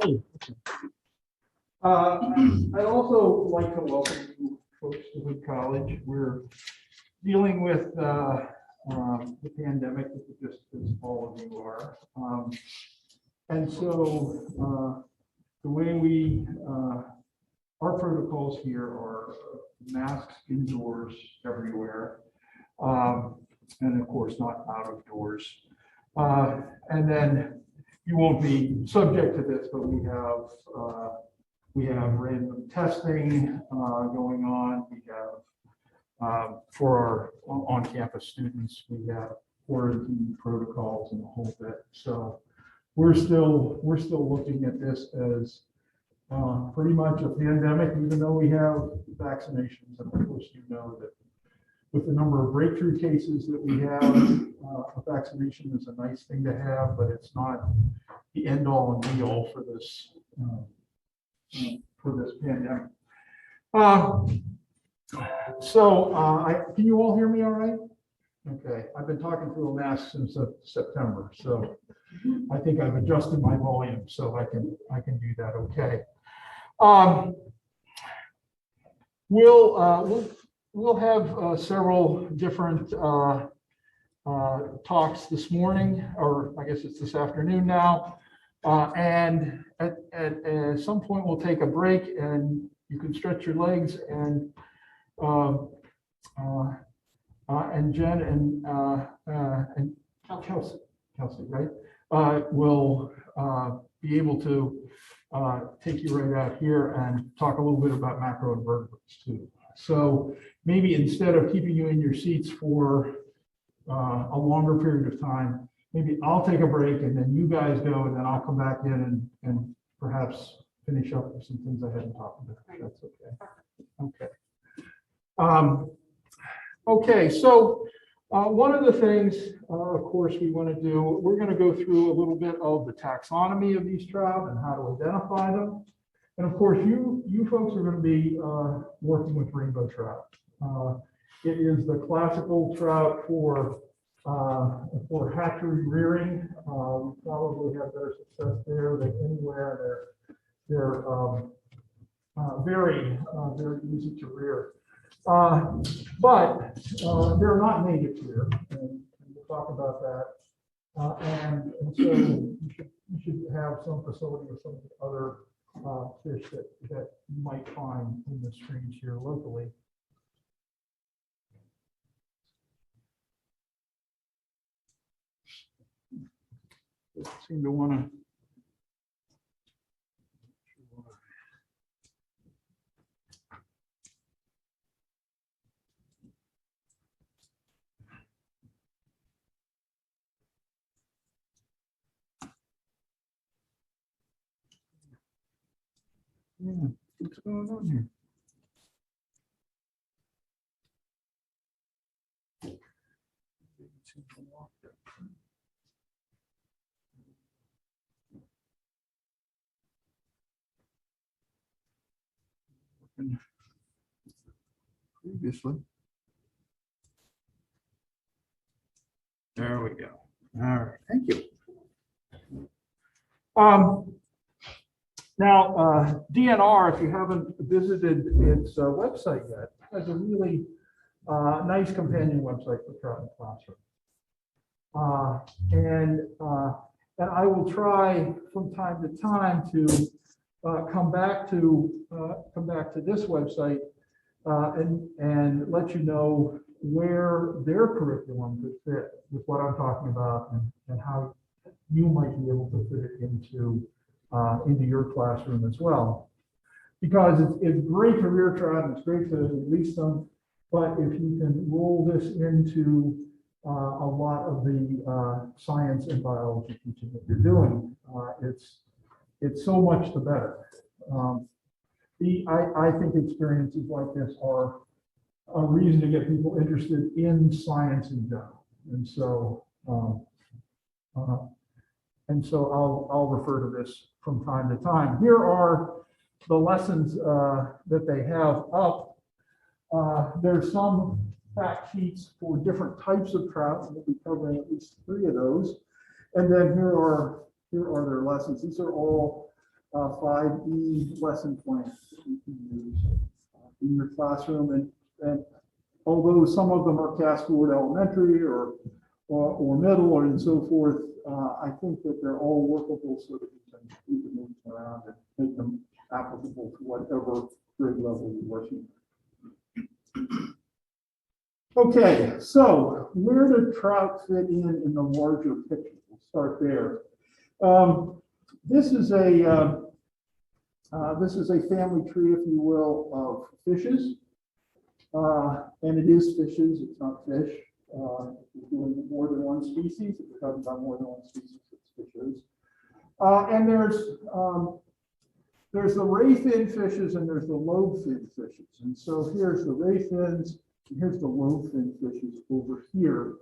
Hey. I'd also like to welcome you folks to Hood College. We're dealing with the pandemic, just as all of you are. And so the way our protocols here are masks indoors everywhere, and of course not out of doors. And then you won't be subject to this, but we have random testing going on. We have for our on-campus students, we have quarantine protocols and the whole bit. So we're still looking at this as pretty much a pandemic, even though we have vaccinations. And of course, you know that with the number of breakthrough cases that we have, a vaccination is a nice thing to have, but it's not the end all and be all for this pandemic. Can you all hear me all right? Okay, I've been talking through a mask since September, so I think I've adjusted my volume so I can do that okay. We'll have several different talks this morning, or I guess it's this afternoon now. And at some point we'll take a break and you can stretch your legs, and Jen and Kelsey, right, will be able to take you right out here and talk a little bit about macroinvertebrates too. So maybe instead of keeping you in your seats for a longer period of time, maybe I'll take a break and then you guys go, and then I'll come back in and perhaps finish up with some things I hadn't talked about. That's okay. Okay. Okay. So one of the things, of course, we want to do, we're going to go through a little bit of the taxonomy of these trout and how to identify them. And of course, you folks are going to be working with rainbow trout. It is the classical trout for hatchery rearing. We probably have better success there than anywhere. They're very easy to rear, but they're not native here, and we'll talk about that. And so you should have some facility with some of the other fish that you might find in the streams here locally. Seem to want to. Yeah, what's going on here? Previously. There we go. All right, thank you. Now, DNR, if you haven't visited its website yet, has a really nice companion website for Trout in the Classroom. And I will try from time to time to come back to this website and let you know where their curriculum could fit with what I'm talking about, and how you might be able to fit it into your classroom as well. Because it's great to rear trout and it's great to release them, but if you can roll this into a lot of the science and biology teaching that you're doing, it's so much the better. I think experiences like this are a reason to get people interested in science in general, and so I'll refer to this from time to time. Here are the lessons that they have up. There's some fact sheets for different types of trout, and we'll be covering at least 3 of those. And then here are their lessons. These are all 5E lesson plans that you can use in your classroom. And although some of them are cast toward elementary or middle or and so forth, I think that they're all workable so that you can move them around and make them applicable to whatever grade level you're working. Okay, so where do trout fit in the larger picture? We'll start there. This is a family tree, if you will, of fishes, and it is fishes. It's not fish. If you're doing more than one species, if you're talking about more than one species, it's fishes. And there's the ray fin fishes and there's the lobe fin fishes. And so here's the ray fins and here's the lobe fin fishes over here.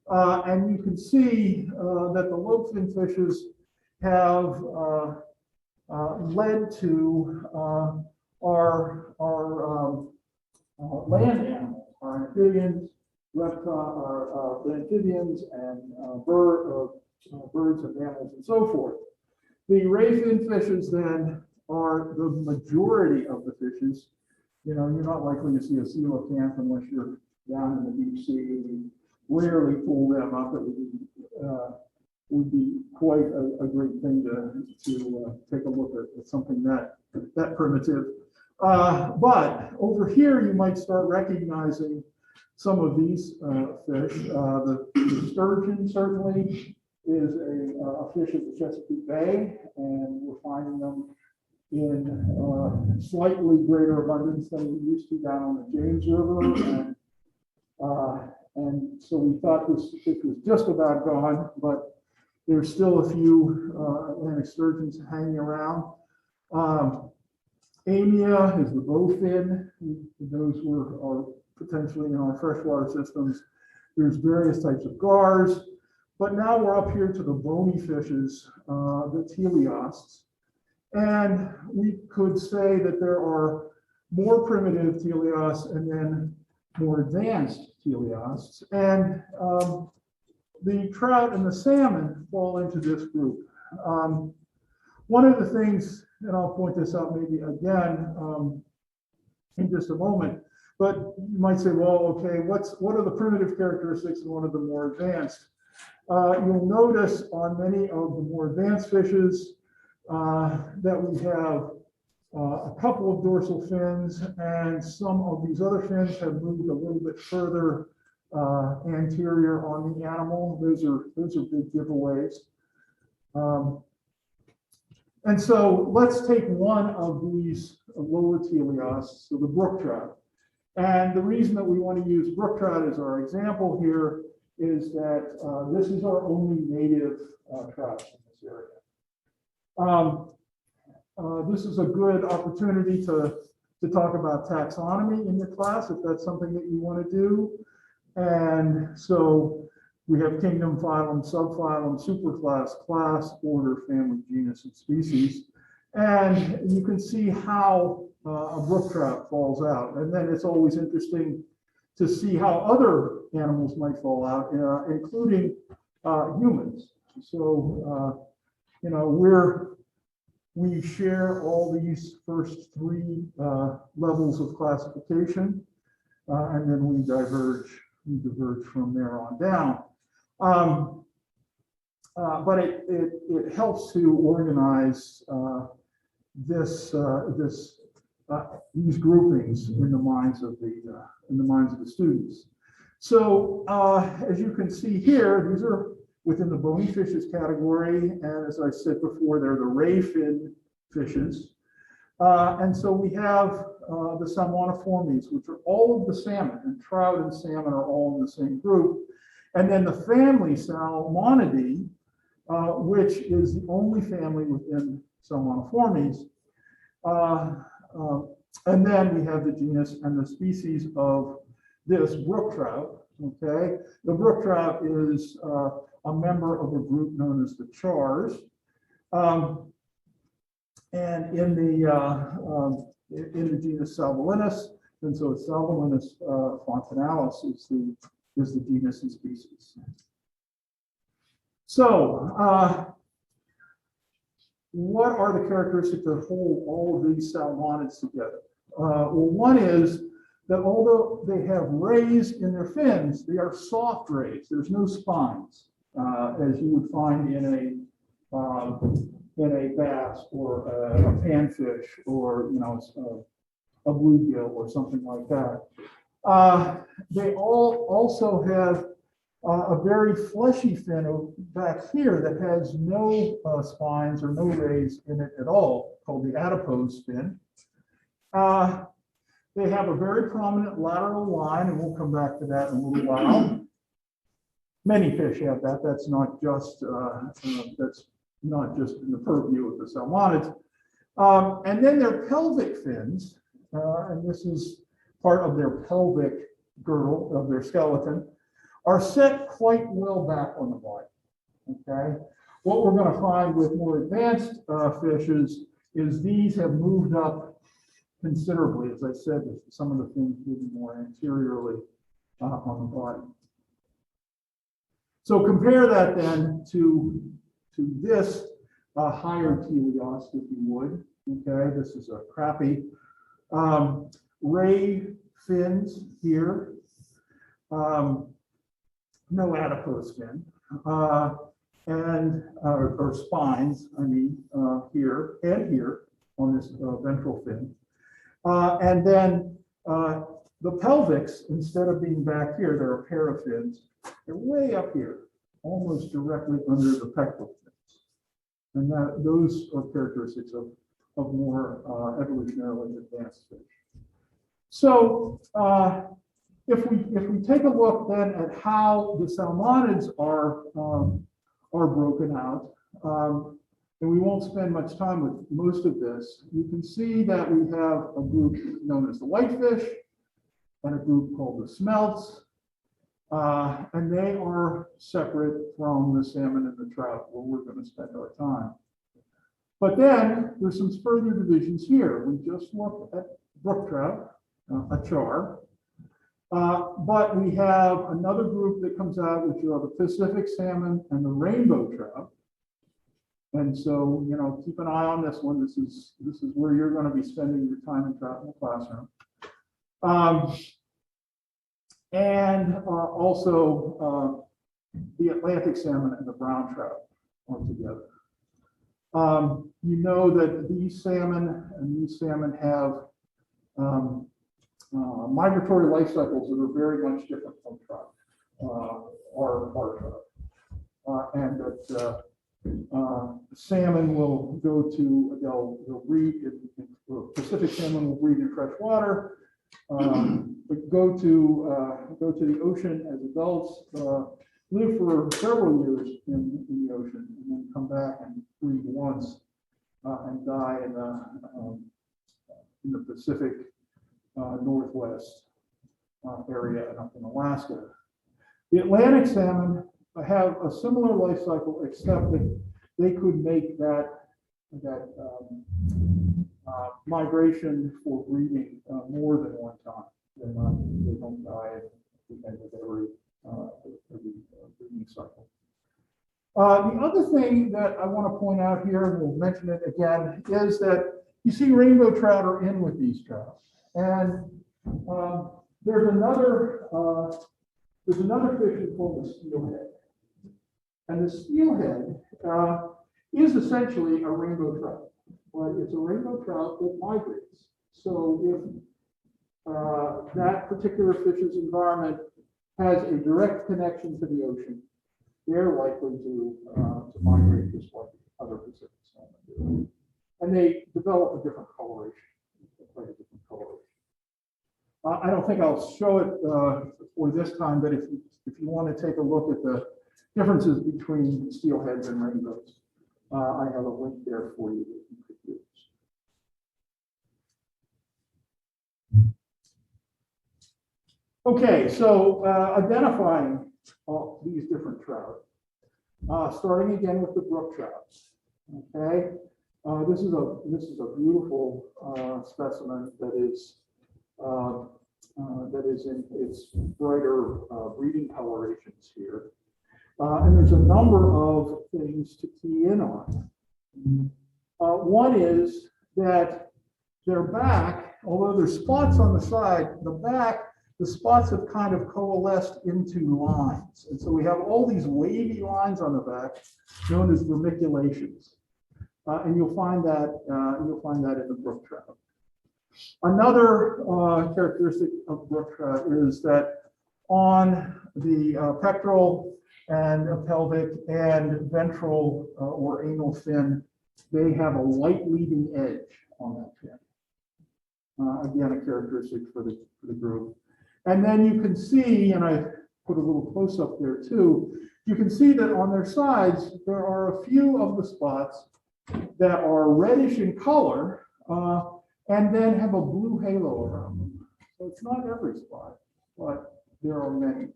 And you can see that the lobe fin fishes have led to our land animals, our amphibians, amphibians and birds and mammals and so forth. The ray fin fishes then are the majority of the fishes. You know, you're not likely to see a coelacanth unless you're down in the deep sea. We rarely pull them up. It would be quite a great thing to take a look at something that primitive. But over here, you might start recognizing some of these fish. The sturgeon certainly is a fish of the Chesapeake Bay, and we're finding them in slightly greater abundance than we used to down on the James River. And so we thought this fish was just about gone, but there's still a few Atlantic sturgeons hanging around. Amia is the bowfin. Those are potentially in our freshwater systems. There's various types of gars, but now we're up here to the bony fishes, the teleosts. And we could say that there are more primitive teleosts and then more advanced teleosts. And the trout and the salmon fall into this group. One of the things, and I'll point this out maybe again in just a moment, but you might say, well, okay, what are the primitive characteristics and what are the more advanced? You'll notice on many of the more advanced fishes that we have a couple of dorsal fins, and some of these other fins have moved a little bit further anterior on the animal. Those are big giveaways. And so let's take one of these lower teleosts, so the brook trout. And the reason that we want to use brook trout as our example here is that this is our only native trout in this area. This is a good opportunity to talk about taxonomy in your class, if that's something that you want to do. And so we have kingdom, phylum, subphylum, superclass, class, order, family, genus, and species. And you can see how a brook trout falls out. And then it's always interesting to see how other animals might fall out, including humans. So, you know, we share all these first three levels of classification, and then we diverge from there on down. But it helps to organize these groupings in the minds of the students. So as you can see here, these are within the bony fishes category, and as I said before, they're the ray fin fishes. And so we have the salmoniformes, which are all of the salmon, and trout and salmon are all in the same group. And then the family Salmonidae, which is the only family within Salmoniformes. And then we have the genus and the species of this brook trout. Okay, the brook trout is a member of a group known as the chars. And in the genus Salvelinus, and so Salvelinus fontinalis is the genus and species. So what are the characteristics that hold all of these salmonids together? Well, one is that although they have rays in their fins, they are soft rays. There's no spines, as you would find in a bass or a panfish or a bluegill or something like that. They all also have a very fleshy fin back here that has no spines or no rays in it at all, called the adipose fin. They have a very prominent lateral line, and we'll come back to that in a little while. Many fish have that. That's not just in the purview of the salmonids. And then their pelvic fins, and this is part of their pelvic girdle of their skeleton, are set quite well back on the body. Okay. What we're going to find with more advanced fishes is these have moved up considerably, as I said, some of the things moving more anteriorly on the body. So compare that then to this higher teleost, if you would. Okay, this is a crappie. Ray fins here, no adipose fin, and or spines, I mean, here and here on this ventral fin. And then the pelvics, instead of being back here, there are a pair of fins. They're way up here, almost directly under the pectoral fins. And those are characteristics of more evolutionarily advanced fish. So if we take a look then at how the salmonids are broken out, and we won't spend much time with most of this, you can see that we have a group known as the whitefish and a group called the smelts, and they are separate from the salmon and the trout, where we're going to spend our time. But then there's some further divisions here. We just looked at brook trout, a char, but we have another group that comes out, which are the Pacific salmon and the rainbow trout. And so, keep an eye on this one. This is where you're going to be spending your time in trout in the classroom. And also the Atlantic salmon and the brown trout are together. You know that these salmon have migratory life cycles that are very much different from trout, or trout, and that salmon will go to, they'll breed, Pacific salmon will breed in fresh water, but go to the ocean as adults, live for several years in the ocean, and then come back and breed once and die in the Pacific Northwest area and up in Alaska. The Atlantic salmon have a similar life cycle, except that they could make that migration for breeding more than one time. They don't die at the end of every breeding cycle. The other thing that I want to point out here, and we'll mention it again, is that you see rainbow trout are in with these trout, and there's another fish called the steelhead. And the steelhead is essentially a rainbow trout, but it's a rainbow trout that migrates. So if that particular fish's environment has a direct connection to the ocean, they're likely to migrate just like other Pacific salmon do. And they develop a different coloration, quite a different coloration. I don't think I'll show it for this time, but if you want to take a look at the differences between steelheads and rainbows, I have a link there for you that you could use. Okay, so identifying all these different trout, starting again with the brook trout. Okay, this is a beautiful specimen that is in its brighter breeding colorations here. And there's a number of things to key in on. One is that their back, although there's spots on the side, the back, the spots have kind of coalesced into lines. And so we have all these wavy lines on the back known as vermiculations. And you'll find that in the brook trout. Another characteristic of brook trout is that on the pectoral and pelvic and ventral or anal fin, they have a light leading edge on that fin. Again, a characteristic for the group. And then you can see, and I put a little close up there too, you can see that on their sides, there are a few of the spots that are reddish in color and then have a blue halo around them. So it's not every spot, but there are many.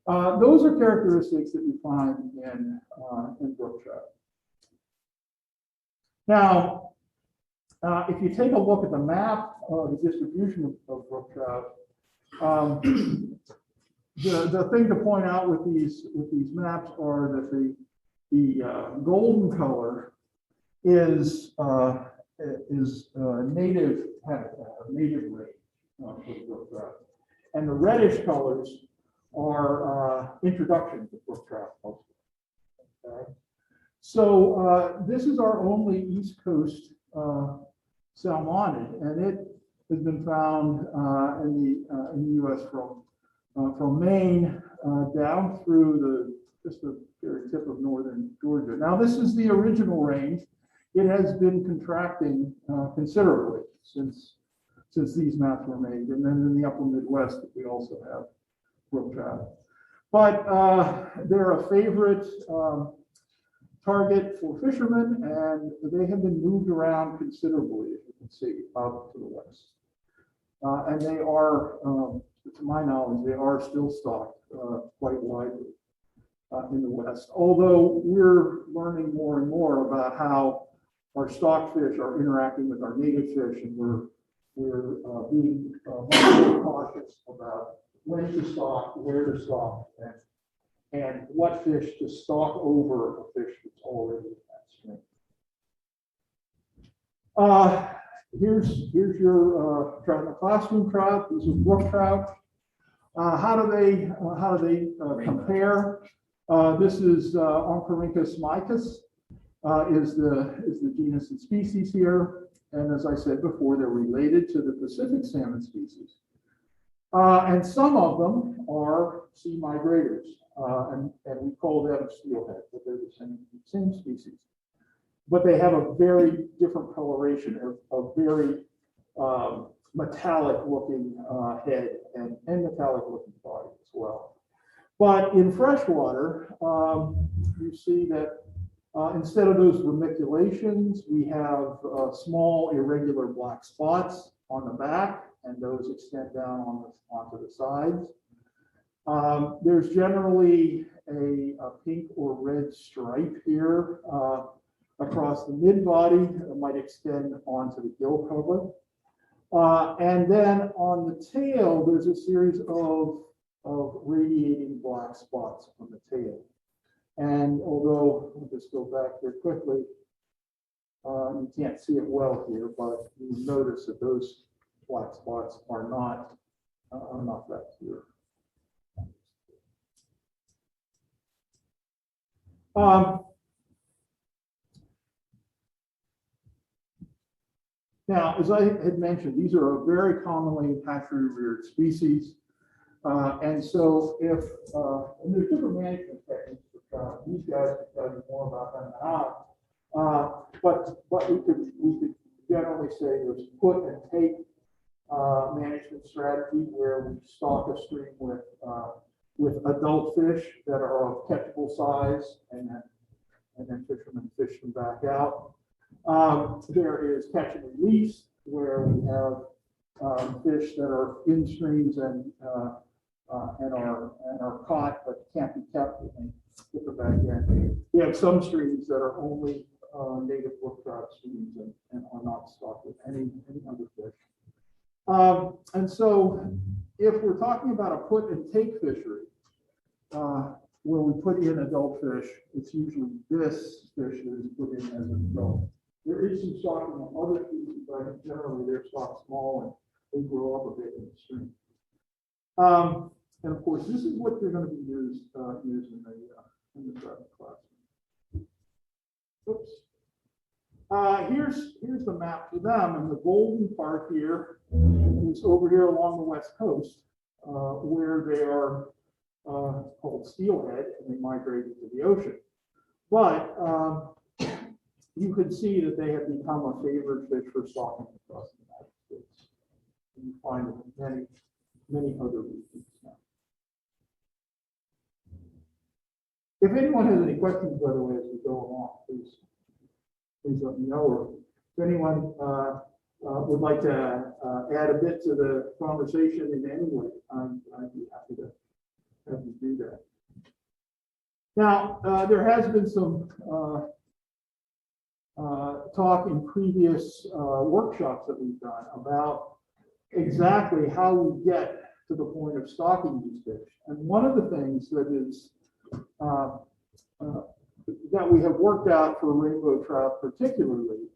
Those are characteristics that you find in brook trout. Now, if you take a look at the map of the distribution of brook trout, the thing to point out with these maps are that the golden color is native habitat, native range for the brook trout, and the reddish colors are introduction to brook trout. Okay. So this is our only East Coast salmonid, and it has been found in the U.S. from Maine down through just the very tip of northern Georgia. Now, this is the original range. It has been contracting considerably since these maps were made, and then in the upper Midwest, we also have brook trout. But they're a favorite target for fishermen, and they have been moved around considerably, as you can see, up to the west. And they are, to my knowledge, they are still stocked quite widely in the West. Although we're learning more and more about how our stock fish are interacting with our native fish, and we're being much more cautious about when to stock, where to stock, and what fish to stock over a fish that's already in that stream. Here's your trout in the classroom trout. These are brook trout. How do they compare? This is Oncorhynchus micus is the genus and species here, and as I said before, they're related to the Pacific salmon species. And some of them are sea migrators, and we call them steelhead, but they're the same species. But they have a very different coloration, a very metallic looking head and metallic looking body as well. But in freshwater, you see that instead of those vermiculations, we have small irregular black spots on the back, and those extend down onto the sides. There's generally a pink or red stripe here across the mid-body that might extend onto the gill cover. And then on the tail, there's a series of radiating black spots on the tail. And although, I'll just go back here quickly, you can't see it well here, but you notice that those black spots are not that clear. Now, as I had mentioned, these are a very commonly hatchery reared species. And so and there's different management techniques for trout. These guys can tell you more about them than I. But we could generally say there's put and take management strategy where we stock a stream with adult fish that are of catchable size, and then fishermen fish them back out. There is catch and release, where we have fish that are in streams and are caught but can't be kept and put them back in. We have some streams that are only native brook trout streams and are not stocked with any other fish. And so, if we're talking about a put and take fishery, where we put in adult fish, it's usually this fish that is put in as an adult. There is some stocking of other species, but generally they're stocked small and they grow up a bit in the stream. And of course, this is what they're going to be used in the trout class. Oops. Here's the map for them, and the golden part here is over here along the west coast, where they are called steelhead, and they migrate into the ocean. But you can see that they have become a favorite fish for stocking across the United States. And you find them in many other regions now. If anyone has any questions, by the way, as we go along, please let me know. Or if anyone would like to add a bit to the conversation in any way, I'd be happy to have you do that. Now, there has been some talk in previous workshops that we've done about exactly how we get to the point of stocking these fish. And one of the things that is that we have worked out for rainbow trout particularly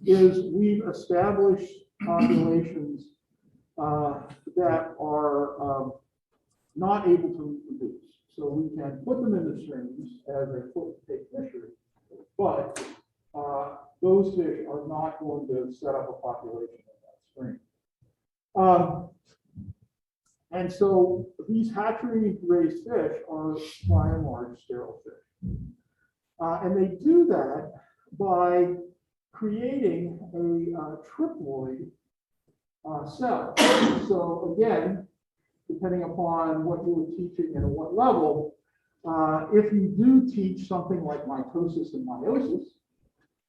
is we've established populations that are not able to reproduce. So we can put them in the streams as a foot-to-take fishery, but those fish are not going to set up a population in that stream. And so these hatchery-raised fish are by and large sterile fish. And they do that by creating a triploid cell. So again, depending upon what you were teaching and at what level, if you do teach something like mitosis and meiosis,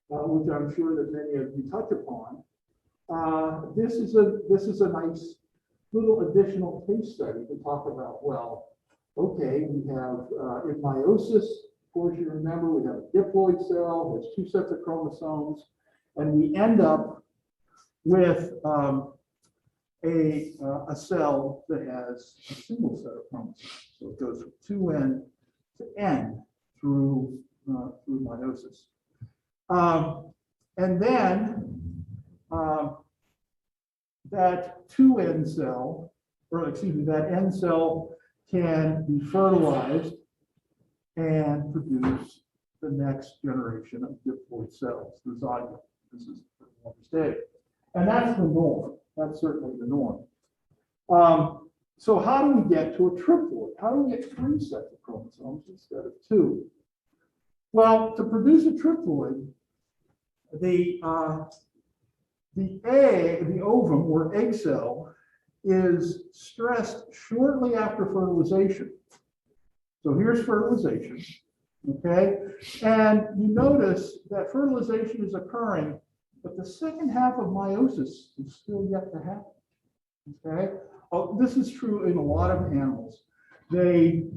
which I'm sure that many of you touch upon, this is a nice little additional case study to talk about. Well, okay, we have in meiosis, of course, you remember we have a diploid cell, has two sets of chromosomes, and we end up with a cell that has a single set of chromosomes. So it goes from 2N to N through meiosis. And then that 2N cell, or excuse me, that N cell can be fertilized and produce the next generation of diploid cells, the zygote. This is the stage. And that's the norm. That's certainly the norm. So how do we get to a triploid? How do we get 3 sets of chromosomes instead of 2? Well, to produce a triploid, the ovum or egg cell is stressed shortly after fertilization. So here's fertilization, okay? And you notice that fertilization is occurring, but the second half of meiosis is still yet to happen, okay? Oh, this is true in a lot of animals. They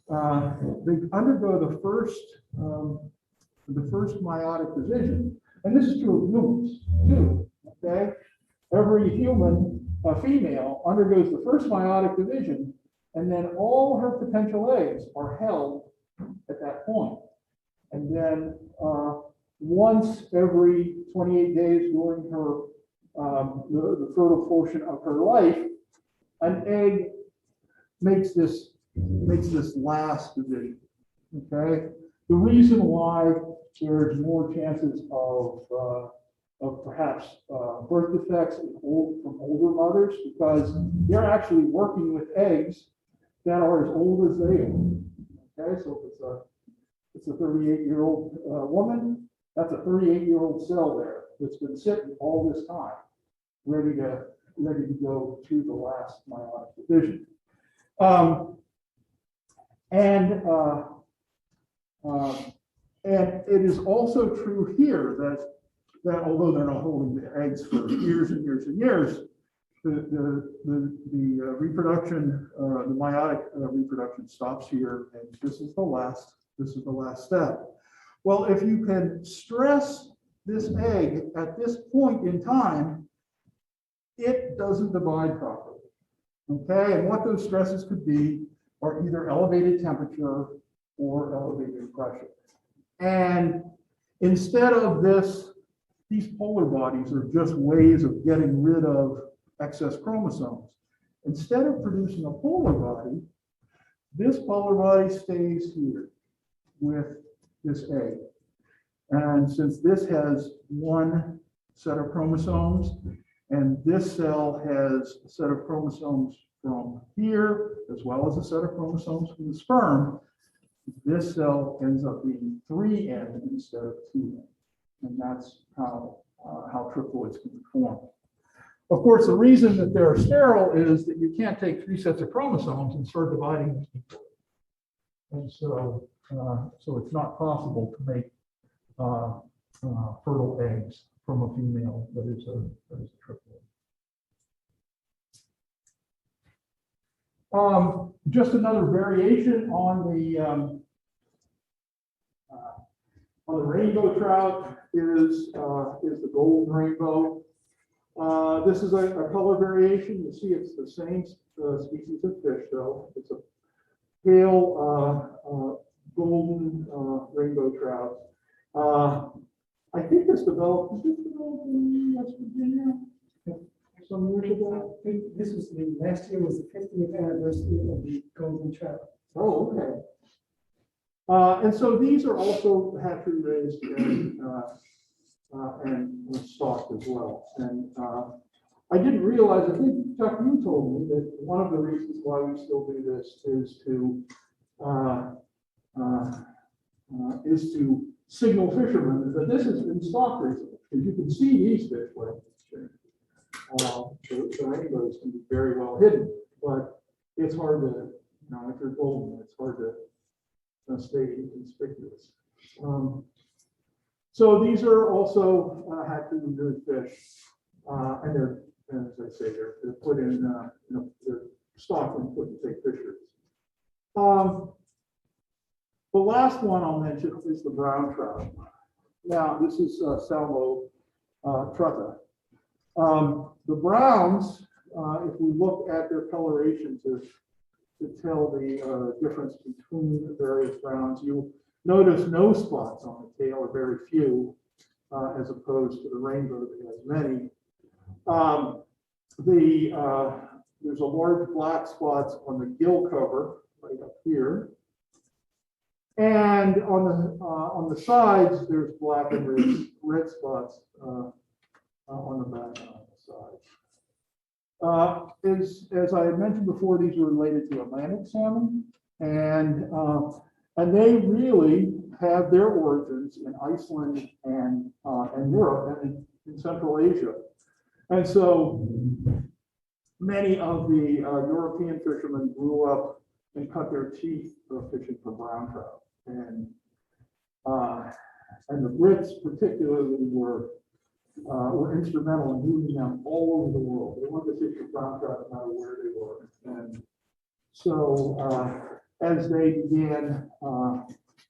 undergo the first meiotic division, and this is true of humans too, okay? Every human, a female, undergoes the first meiotic division, and then all her potential eggs are held at that point. And then once every 28 days during her the fertile portion of her life, an egg makes this last division. Okay, the reason why there's more chances of perhaps birth defects from older mothers, because they're actually working with eggs that are as old as they are. Okay, so if it's a 38-year-old woman, that's a 38-year-old cell there that's been sitting all this time, ready to go through the last meiotic division. And it is also true here that although they're not holding the eggs for years and years and years, the reproduction, the meiotic reproduction stops here, and this is the last step. Well, if you can stress this egg at this point in time, it doesn't divide properly. Okay, and what those stresses could be are either elevated temperature or elevated pressure. And instead of these polar bodies are just ways of getting rid of excess chromosomes. Instead of producing a polar body, this polar body stays here with this egg. And since this has one set of chromosomes, and this cell has a set of chromosomes from here, as well as a set of chromosomes from the sperm, this cell ends up being 3N instead of 2N. And that's how triploids can be formed. Of course, the reason that they're sterile is that you can't take 3 sets of chromosomes and start dividing them equally. And so, so it's not possible to make fertile eggs from a female that is a triploid. Just another variation on the rainbow trout is the golden rainbow. This is a color variation. You see, it's the same species of fish, though. It's a pale golden rainbow trout. I think this developed in West Virginia some years ago. I think this was last year was the 50th anniversary of the golden trout. Oh, okay. And so these are also hatchery raised and stocked as well. And I didn't realize, I think Chuck, you told me that one of the reasons why we still do this is to signal fishermen that this has been stocked recently, because you can see these fish like the rainbows can be very well hidden, but it's hard to, if you're golden, it's hard to stay inconspicuous. So these are also hatchery reared fish, and they're, as I say, they're put in, they're stocked and put in take fisheries. The last one I'll mention is the brown trout. Now, this is Salmo trutta. The browns, if we look at their coloration to tell the difference between the various browns, you'll notice no spots on the tail, or very few, as opposed to the rainbow that has many. There's a large black spots on the gill cover right up here. And on the sides, there's black and red spots on the back and on the sides. As I had mentioned before, these are related to Atlantic salmon, and they really have their origins in Iceland and Europe and in Central Asia. And so many of the European fishermen grew up and cut their teeth fishing for brown trout. And the Brits particularly were instrumental in moving them all over the world. They wanted to fish for brown trout no matter where they were. And so as they began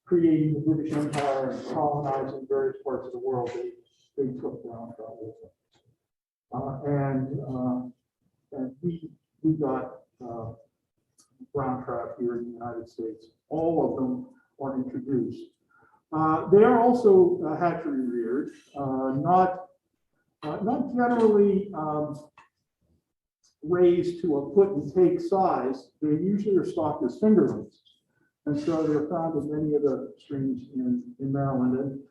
creating the British Empire and colonizing various parts of the world, they took brown trout with them. And we got brown trout here in the United States. All of them are introduced. They are also hatchery reared, not generally raised to a put and take size. They usually are stocked as fingerlings, and so they're found in many of the streams in Maryland,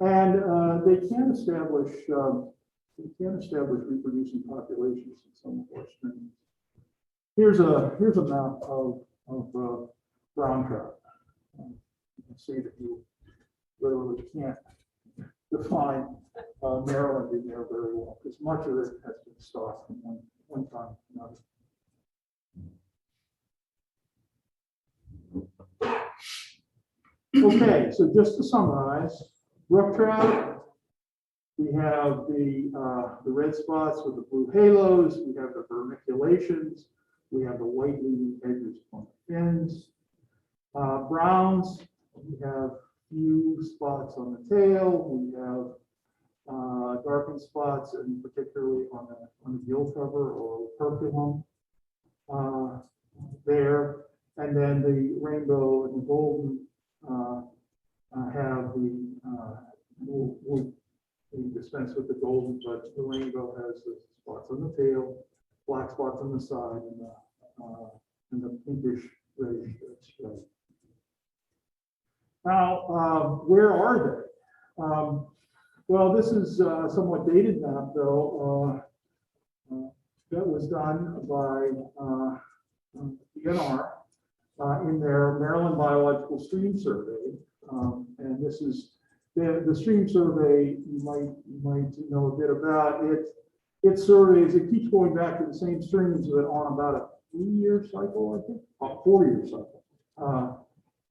and they can establish reproducing populations in some of our streams. Here's a map of brown trout. You can see that you literally can't define Maryland in there very well, because much of it has been stocked from one time to another. Okay, so just to summarize, brook trout, we have the red spots with the blue halos, we have the vermiculations, we have the white leading edges on the fins. Browns, we have few spots on the tail, we have darkened spots, and particularly on the gill cover or operculum there, and then the rainbow and the golden have we dispense with the golden, but the rainbow has the spots on the tail, black spots on the side, and the pinkish reddish stripe. Now, where are they? Well, this is a somewhat dated map, though. That was done by DNR in their Maryland Biological Stream Survey. And this is the stream survey you might know a bit about. It surveys, it keeps going back to the same streams that on about a 3-year cycle, I think, a 4-year cycle.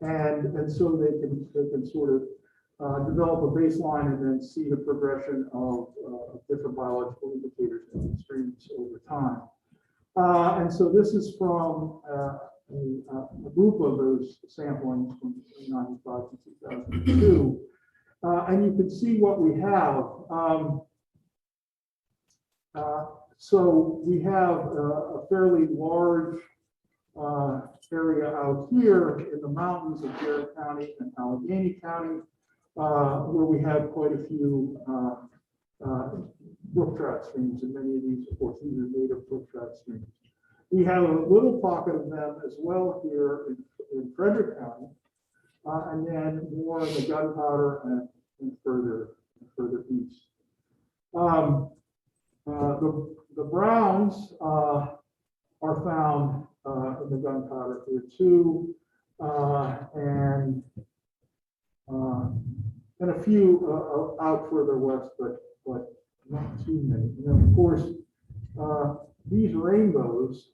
And so they can sort of develop a baseline and then see the progression of different biological indicators in the streams over time. And so this is from a group of those samplings from 1995 to 2002. And you can see what we have. So we have a fairly large area out here in the mountains of Garrett County and Allegheny County, where we have quite a few brook trout streams, and many of these, of course, these are native brook trout streams. We have a little pocket of them as well here in Frederick County, and then more in the Gunpowder and further east. The browns are found in the Gunpowder here too, and a few out further west, but not too many. And then, of course, these rainbows,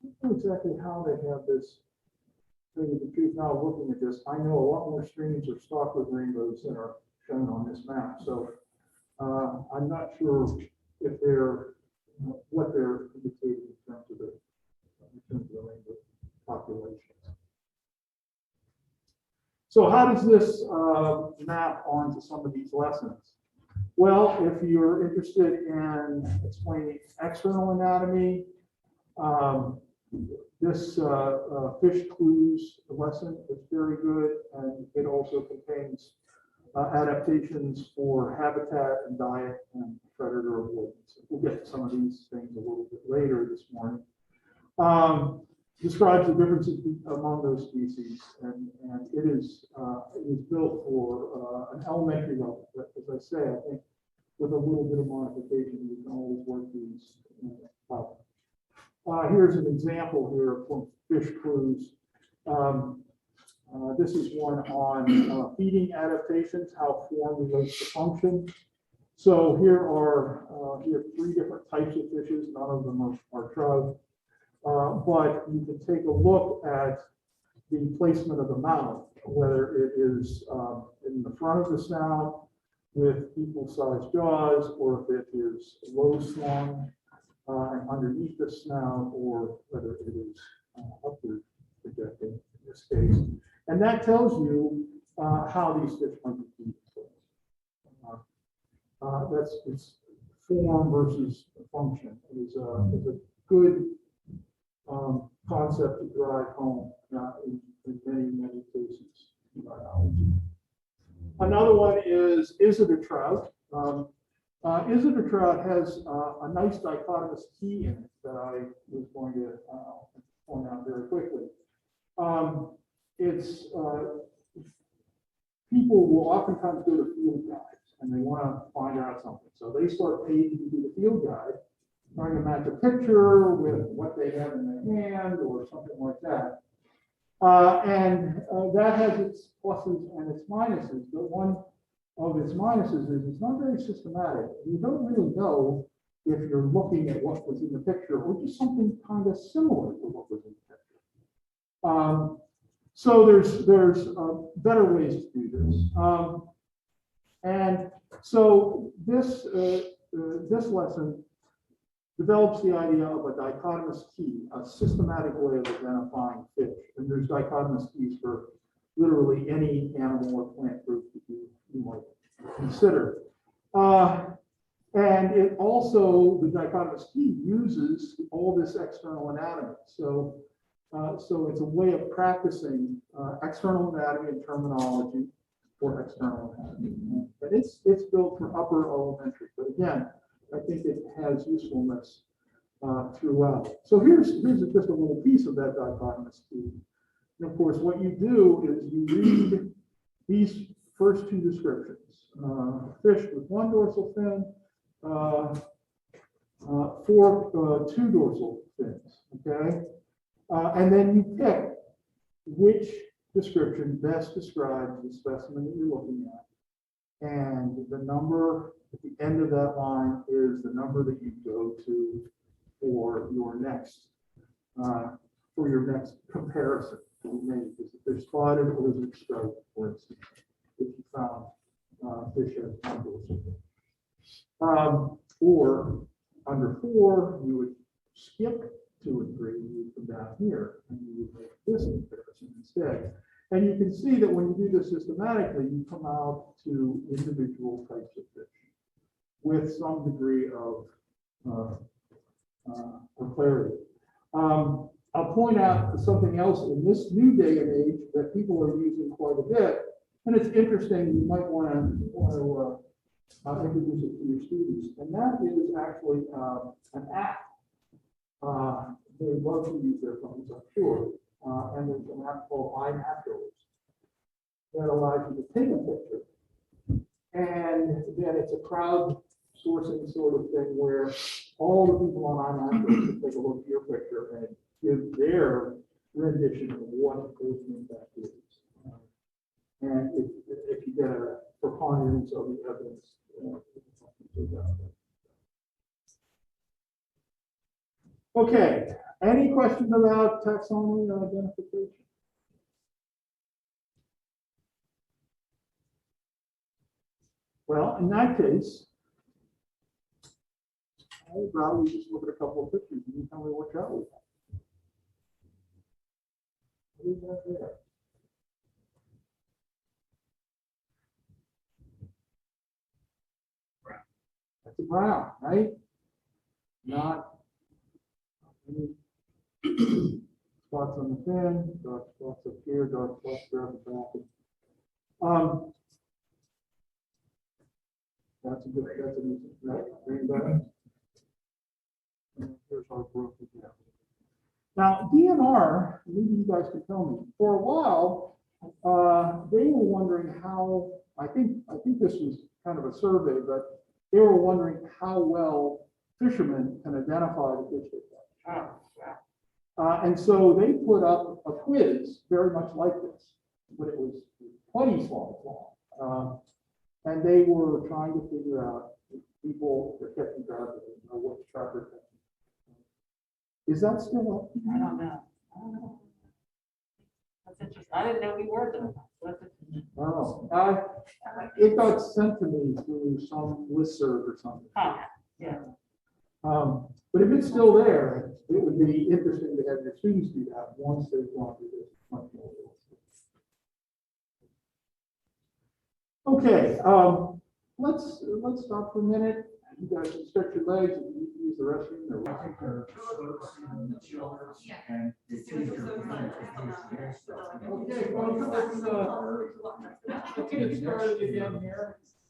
I don't know exactly how they have this. The truth, now looking at this, I know a lot more streams are stocked with rainbows than are shown on this map. So I'm not sure if they're what they're indicating in terms of the rainbow population. So how does this map onto some of these lessons? Well, if you're interested in explaining external anatomy, this fish clues lesson is very good, and it also contains adaptations for habitat and diet and predator avoidance. We'll get to some of these things a little bit later this morning. Describes the differences among those species, and it is built for an elementary level. But as I say, I think with a little bit of modification, we can always work these up. Here's an example here from fish clues. This is one on feeding adaptations, how form relates to function. So here are 3 different types of fishes. None of them are trout. But you can take a look at the placement of the mouth, whether it is in the front of the snout with equal-sized jaws, or if it is low swung and underneath the snout, or whether it is upward projecting in this case. And that tells you how these fish might be feeding. It's form versus function. Is a good concept to drive home in many cases in biology. Another one is it a trout? Is it a trout has a nice dichotomous key in it that I was going to point out very quickly. People will oftentimes go to field guides and they want to find out something. So they start paging through the field guide, trying to match a picture with what they have in their hand or something like that. And that has its pluses and its minuses, but one of its minuses is it's not very systematic. You don't really know if you're looking at what was in the picture or just something kind of similar to what was in the picture. So there's better ways to do this. And so this lesson develops the idea of a dichotomous key, a systematic way of identifying fish. And there's dichotomous keys for literally any animal or plant group that you might consider. And it also, the dichotomous key uses all this external anatomy. So So it's a way of practicing external anatomy and terminology for external anatomy. But it's built for upper elementary. But again, I think it has usefulness throughout. So here's just a little piece of that dichotomous key. And of course, what you do is you read these first two descriptions. Fish with one dorsal fin, two dorsal fins, okay? And then you pick which description best describes the specimen that you're looking at. And the number at the end of that line is the number that you go to for your next comparison to be made. Is the fish spotted or is it striped, for instance, if you found fish as one dorsal fin. Or under 4, you would skip 2 and 3, you would come down here and you would make this comparison instead. And you can see that when you do this systematically, you come out to individual types of fish with some degree of clarity. I'll point out something else in this new day and age that people are using quite a bit, and it's interesting. You might want to introduce it to your students, and that is actually an app. They love to use their phones, I'm sure. And there's an app called iNaturalist that allows you to take a picture, and then it's a crowdsourcing sort of thing where all the people on iNaturalist can take a look at your picture and give their rendition of what goes in that is. And if you get a preponderance of the evidence, okay. Any questions about taxonomy or identification? Well, in that case, I would probably just look at a couple of pictures and you tell me what trout we have. What is that there? That's a brown, right? Not any spots on the fin, dark spots up here, dark spots there on the back. That's a decent, right? Green button. Here's our growth again. Now, DNR, maybe you guys can tell me, for a while, they were wondering how, I think this was kind of a survey, but they were wondering how well fishermen can identify the fish they catch. And so they put up a quiz very much like this, but it was 20 slides long. And they were trying to figure out if people are catching trout or what trout are catching. Is that still up? I don't know. That's interesting. I didn't know we were doing that. Oh, it got sent to me through some listserv or something. Oh, yeah. But if it's still there, it would be interesting to have your students do that once they've gone through this much more. Okay, let's stop for a minute. You guys can stretch your legs and you can use the restroom. I think there are shirts and the children and the teacher. Okay, well, let's get started again here.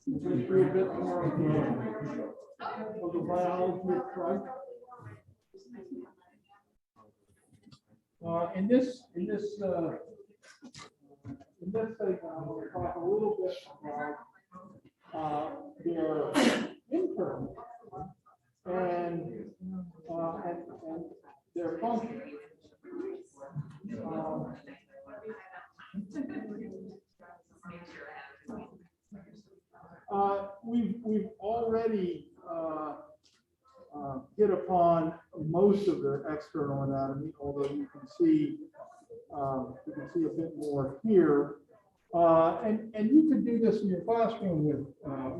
We'll do a bit more of the biology of trout. In this segment, we'll talk a little bit about their intern and their function. We've already hit upon most of the external anatomy, although you can see a bit more here. And you could do this in your classroom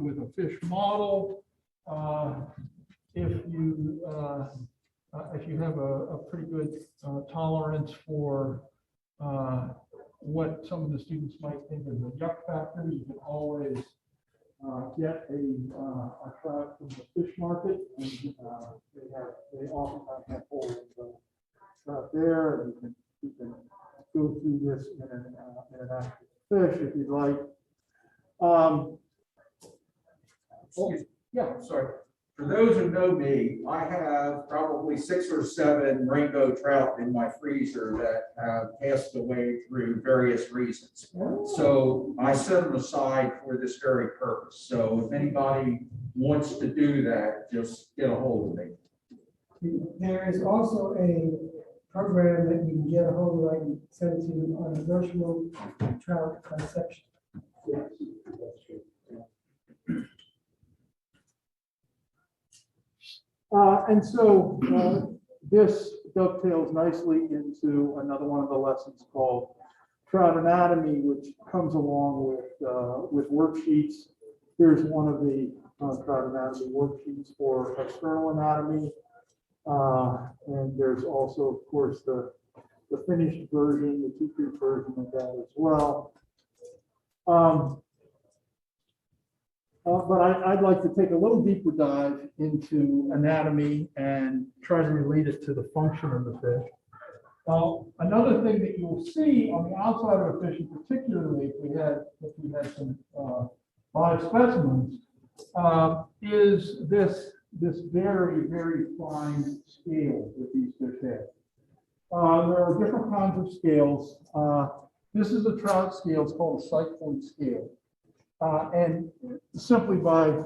with a fish model. If you have a pretty good tolerance for what some of the students might think is a yuck factor, you can always get a trout from the fish market, and they oftentimes have whole trout there, and you can you can go through this in an active fish if you'd like. Excuse me, Yeah, I'm sorry. For those who know me, I have probably 6 or 7 rainbow trout in my freezer that have passed away through various reasons. So I set them aside for this very purpose. So if anybody wants to do that, just get a hold of me. There is also a program that you can get a hold of, I can send it to you on a virtual trout conception. yes, that's true. And so this dovetails nicely into another one of the lessons called Trout Anatomy, which comes along with worksheets. Here's one of the Trout Anatomy worksheets for external anatomy. And there's also, of course, the finished version, the two-proof version of that as well. But I'd like to take a little deeper dive into anatomy and try to relate it to the function of the fish. Another thing that you'll see on the outside of a fish, particularly if we had some live specimens, is this very, very fine scale that these fish have. There are different kinds of scales. This is a trout scale. It's called a cycloid scale. And simply by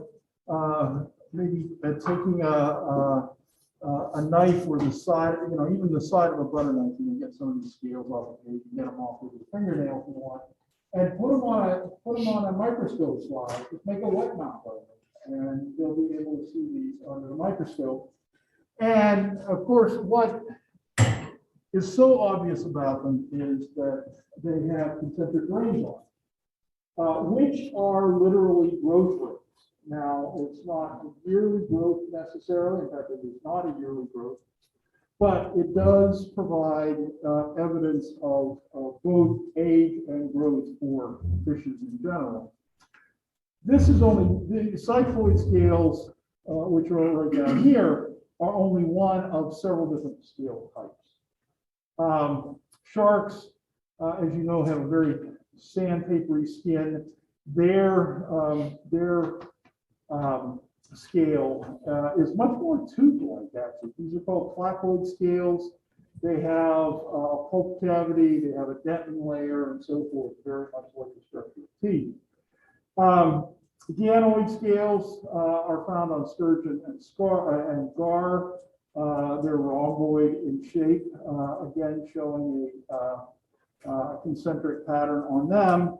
maybe taking a knife or the side, even the side of a butter knife, you can get some of these scales off of it. You can get them off with your fingernail if you want, and put them on a microscope slide. Just make a wet mount of them, and they'll be able to see these under the microscope. And of course, what is so obvious about them is that they have concentric rings on them. Which are literally growth rates. Now, it's not a yearly growth necessarily. In fact, it is not a yearly growth, but it does provide evidence of both age and growth for fishes in general. This is only the cycloid scales, which are right down here, are only one of several different scale types. Sharks, as you know, have a very sandpapery skin. Their scale is much more tooth-like, actually. These are called clacoid scales. They have a pulp cavity, they have a dentin layer, and so forth, very much like the structure of teeth. Dianoid scales are found on sturgeon and gar. They're rhomboid in shape, again showing a concentric pattern on them.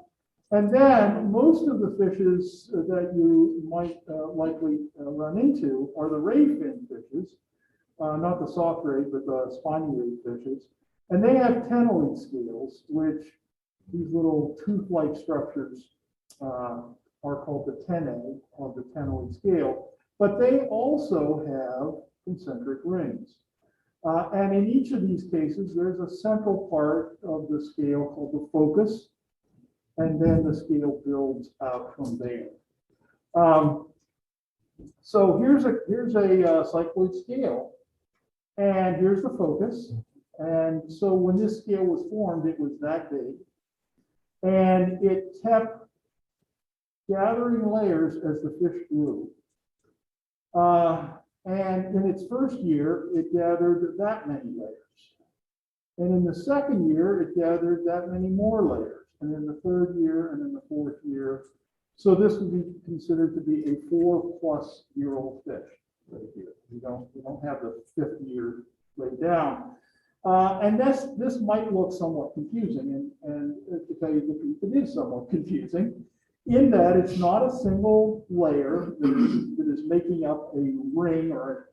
And then most of the fishes that you might likely run into are the ray fin fishes, not the soft ray, but the spiny ray fishes. And they have ctenoid scales, which these little tooth-like structures are called the tenae of the ctenoid scale. But they also have concentric rings. And in each of these cases, there's a central part of the scale called the focus, and then the scale builds out from there. So here's a cycloid scale, and here's the focus. And so when this scale was formed, it was that big, and it kept gathering layers as the fish grew. And in its first year, it gathered that many layers. And in the second year, it gathered that many more layers. And in the third year, and in the fourth year. So this would be considered to be a 4-plus-year-old fish right here. We don't have the 5th year laid down. And this might look somewhat confusing. And to tell you the truth, it is somewhat confusing, in that it's not a single layer that is making up a ring or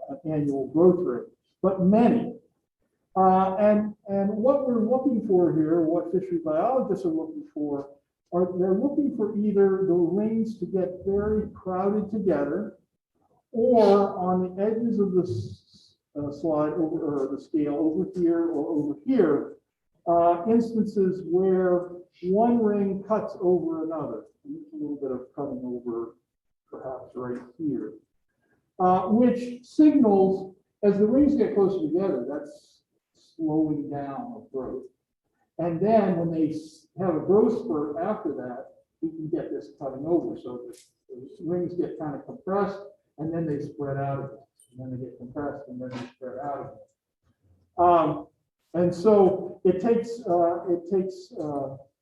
an annual growth rate, but many. And what we're looking for here, what fishery biologists are looking for, they're looking for either the rings to get very crowded together, or on the edges of the slide over, or the scale over here or over here, instances where one ring cuts over another. A little bit of cutting over, perhaps right here, which signals as the rings get closer together. slowing down of growth. And then when they have a growth spurt after that, we can get this cutting over. So the rings get kind of compressed and then they spread out again. And then they get compressed and then they spread out again. And so it takes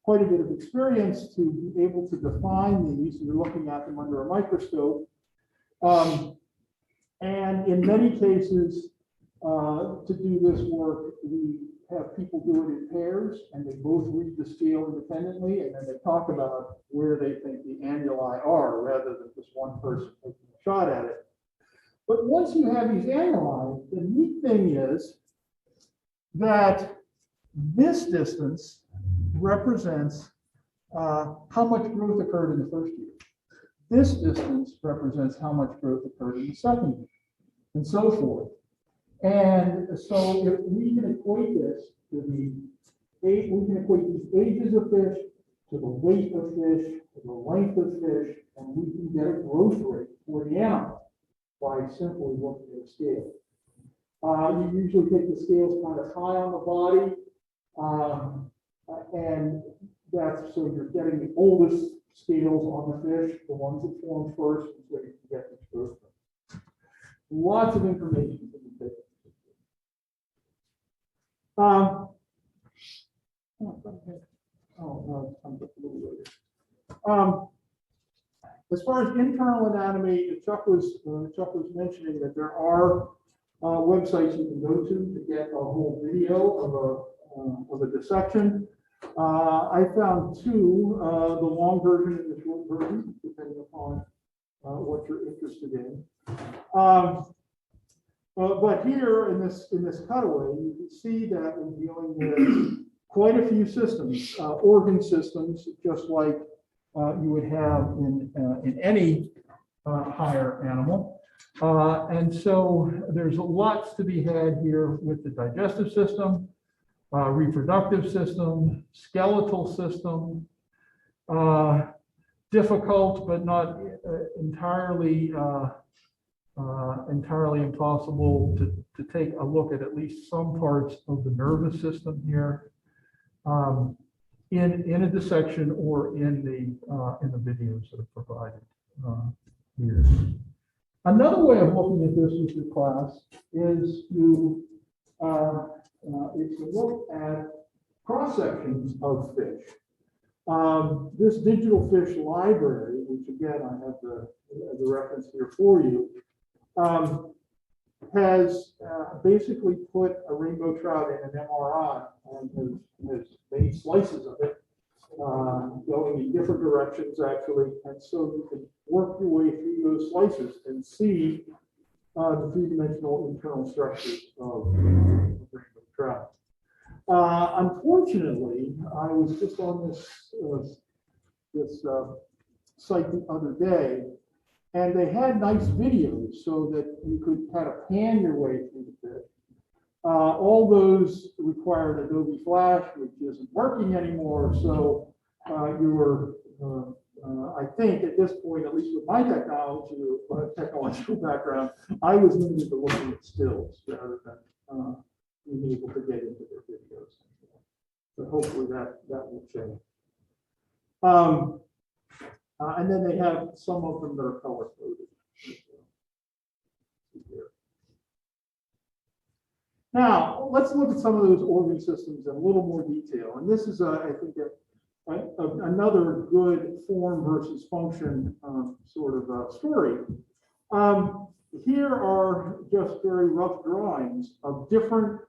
quite a bit of experience to be able to define these. You're looking at them under a microscope. And in many cases, to do this work, we have people do it in pairs, and they both read the scale independently, and then they talk about where they think the annuli are, rather than just one person taking a shot at it. But once you have these annuli, the neat thing is that this distance represents how much growth occurred in the first year. This distance represents how much growth occurred in the second year, and so forth. And so if we can equate this to we can equate these ages of fish to the weight of fish, to the length of fish, and we can get a growth rate for the animal by simply looking at a scale. You usually take the scales kind of high on the body, and that's so you're getting the oldest scales on the fish, the ones that form first, so you can get this growth rate. Lots of information to be taken. As far as internal anatomy, Chuck was mentioning that there are websites you can go to get a whole video of a dissection. I found two, the long version and the short version, depending upon what you're interested in. But here in this cutaway, you can see that we're dealing with quite a few systems, organ systems, just like you would have in any higher animal. And so there's lots to be had here with the digestive system, reproductive system, skeletal system, difficult but not entirely impossible to take a look at least some parts of the nervous system here in a dissection or in the videos that are provided here. Another way of looking at this with your class is to look at cross sections of fish. This digital fish library, which again I have the reference here for you, has basically put a rainbow trout in an MRI and has made slices of it going in different directions actually, and so you can work your way through those slices and see the three-dimensional internal structures of rainbow trout. Unfortunately, I was just on this site the other day, and they had nice videos so that you could kind of pan your way through the fish. All those required Adobe Flash, which isn't working anymore. So I think at this point, at least with my technological background, I was limited to looking at stills rather than being able to get into their videos. But hopefully that will change. And then they have some of them that are color coded. Now, let's look at some of those organ systems in a little more detail. And this is, I think, another good form versus function sort of story. Here are just very rough drawings of different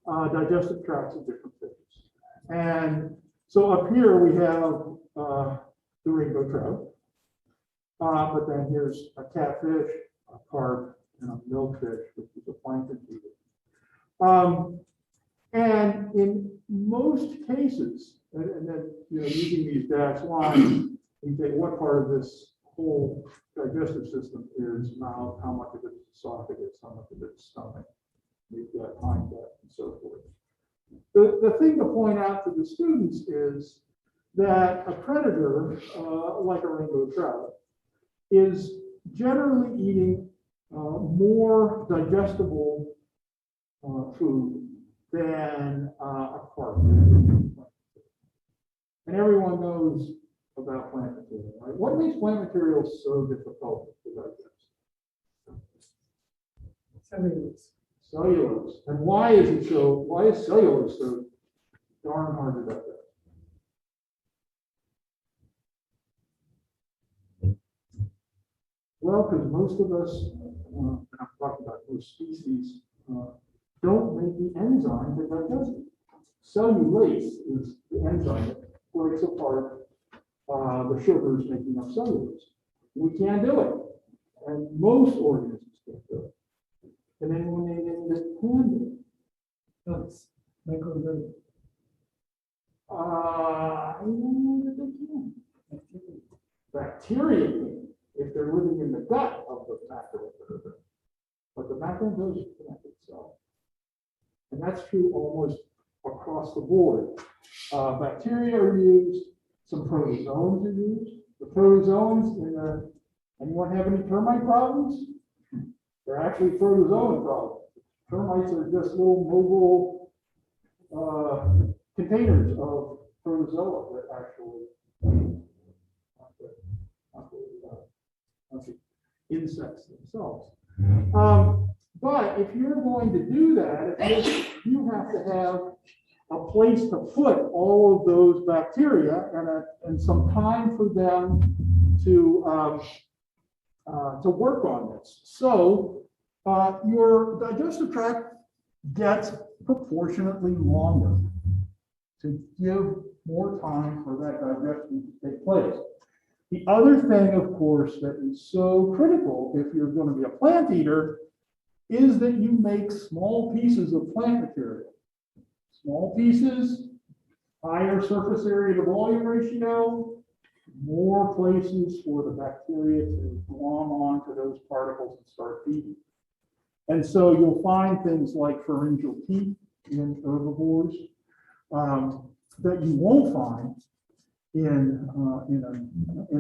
digestive tracts of different fishes. And so up here we have the rainbow trout, but then here's a catfish, a carp, and a milkfish, which is a plankton feeder. And in most cases, and then using these dashed lines, we say what part of this whole digestive system is mouth, how much of it is esophagus, how much of it is stomach, we've got hind gut, and so forth. The thing to point out to the students is that a predator, like a rainbow trout, is generally eating more digestible food than a carbon. And everyone knows about plant material, right? What makes plant materials so difficult to digest? Cellulose. Cellulose. And why is cellulose so darn hard to digest? Well, because most of us, and I'm talking about most species, don't make the enzyme to digest it. Cellulase is the enzyme that breaks apart the sugars making up cellulose. We can't do it, and most organisms can't do it. And then when they can do it, Plants. Microorganisms. I don't know that they can. Bacteria can, if they're living in the gut of the macroinvertebrate. But the macroinvertebrate can't itself. And that's true almost across the board. Bacteria are used, some protozoans are used. The protozoans anyone have any termite problems? They're actually protozoan problems. Termites are just little mobile containers of protozoa that actually not the insects themselves. But if you're going to do that, you have to have a place to put all of those bacteria and some time for them to work on this. So your digestive tract gets proportionately longer to give more time for that digestion to take place. The other thing, of course, that is so critical if you're going to be a plant eater is that you make small pieces of plant material. Small pieces, higher surface area to volume ratio, more places for the bacteria to glom onto those particles and start feeding. And so you'll find things like pharyngeal teeth in herbivores that you won't find in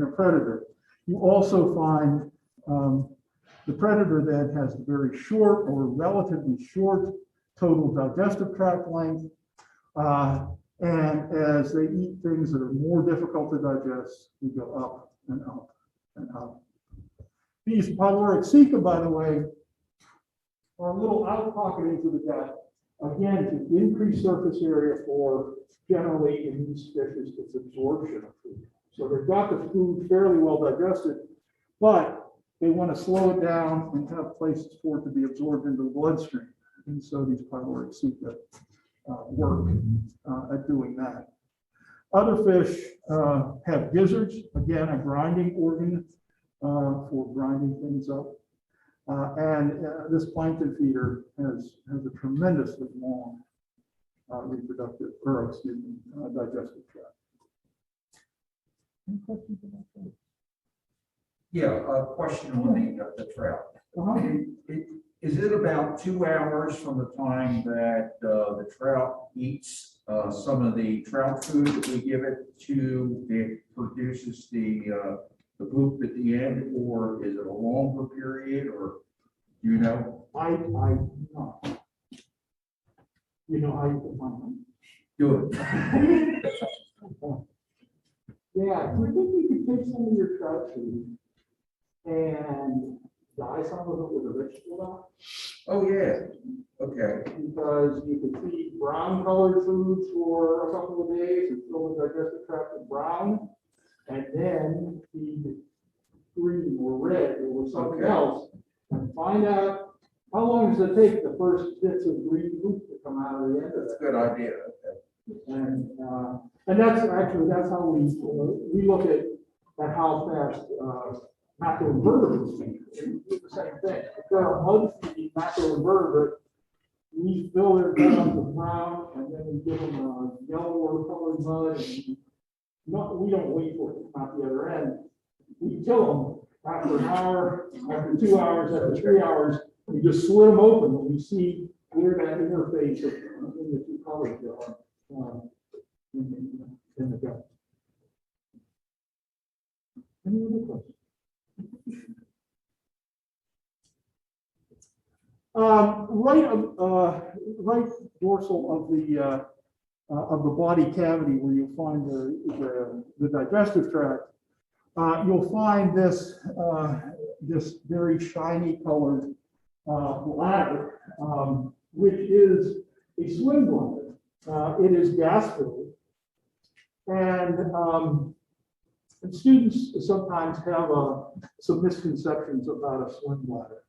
a predator. You also find the predator that has a very short or relatively short total digestive tract length. And as they eat things that are more difficult to digest, we go up and up and up. These pyloric ceca, by the way, are little out-pocketings of the gut, again, to increase surface area for generally in these fishes, it's absorption of food. So they've got the food fairly well digested, but they want to slow it down and have places for it to be absorbed into the bloodstream. And so these pyloric ceca work at doing that. Other fish have gizzards, again, a grinding organ for grinding things up. And this plankton feeder has a tremendously long reproductive, or excuse me, digestive tract. Any questions about that? Yeah, a question on the trout. Is it about 2 hours from the time that the trout eats some of the trout food that we give it to it produces the poop at the end, or is it a longer period, or you know? I know. You know how you can find them. Good. Yeah, do you think you could take some of your trout food and dye some of it with a vegetable dye? Oh, yeah. Okay. Because you can feed brown colored foods for a couple of days and fill the digestive tract with brown, and then feed green or red or something Okay. else, and find out how long does it take the first bits of green poop to come out of the end of That's a it. good idea. Okay. And that's how we look at how fast macroinvertebrates feed. We do the same thing. If there are mud-feeding macroinvertebrate, we fill their guts with brown, and then we give them a yellow or colored mud, and we don't wait for it to come out the other end. We kill them after an hour, after 2 hours, after 3 hours. We just slit them open, and we see where that interface in the two colors are in the gut. Any other questions? Right dorsal of the body cavity where you'll find the digestive tract, you'll find this this very shiny colored bladder, which is a swim bladder. It is gas filled, and students sometimes have some misconceptions about a swim bladder.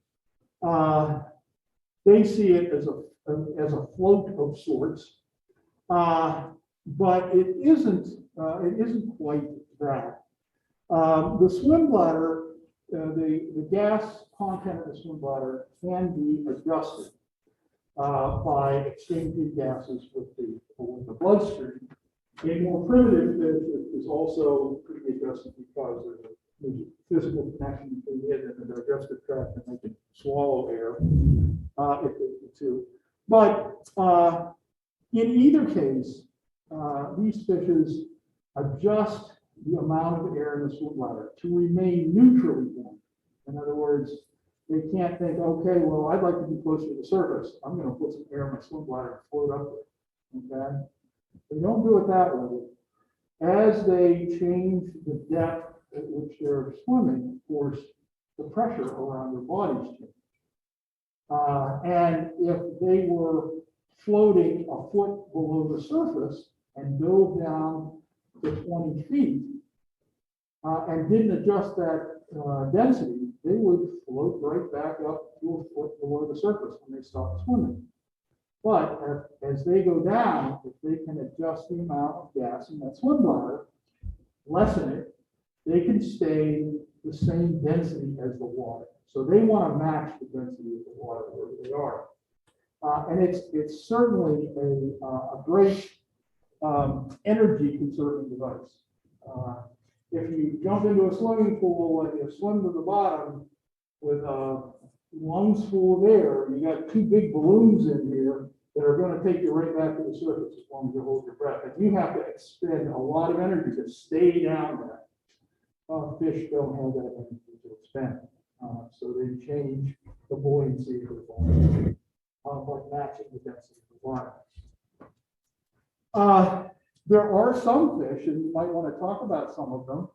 They see it as a float of sorts, but it isn't. It isn't quite that. The swim bladder, the gas content of the swim bladder can be adjusted by exchanging gases with the bloodstream. A more primitive fish is also could be adjusted because there's a physical connection between it and the digestive tract, and they can swallow air if they need to. But in either case, these fishes adjust the amount of air in the swim bladder to remain neutrally warm. In other words, they can't think, okay, well, I'd like to be closer to the surface. I'm going to put some air in my swim bladder and float up there. Okay? They don't do it that way. As they change the depth at which they're swimming, of course, the pressure around their bodies change. And if they were floating a foot below the surface and dove down to 20 feet and didn't adjust that density, they would float right back up to a foot below the surface when they stopped swimming. But as they go down, if they can adjust the amount of gas in that swim bladder, lessen it, they can stay the same density as the water. So they want to match the density of the water where they are. And it's certainly a great energy conserving device. If you jump into a swimming pool and you swim to the bottom with lungs full of air, you got two big balloons in here that are going to take you right back to the surface as long as you hold your breath. And you have to expend a lot of energy to stay down there. Fish don't have that energy to expend. So they change the buoyancy of the body by matching the density of the water. There are some fish, and you might want to talk about some of them,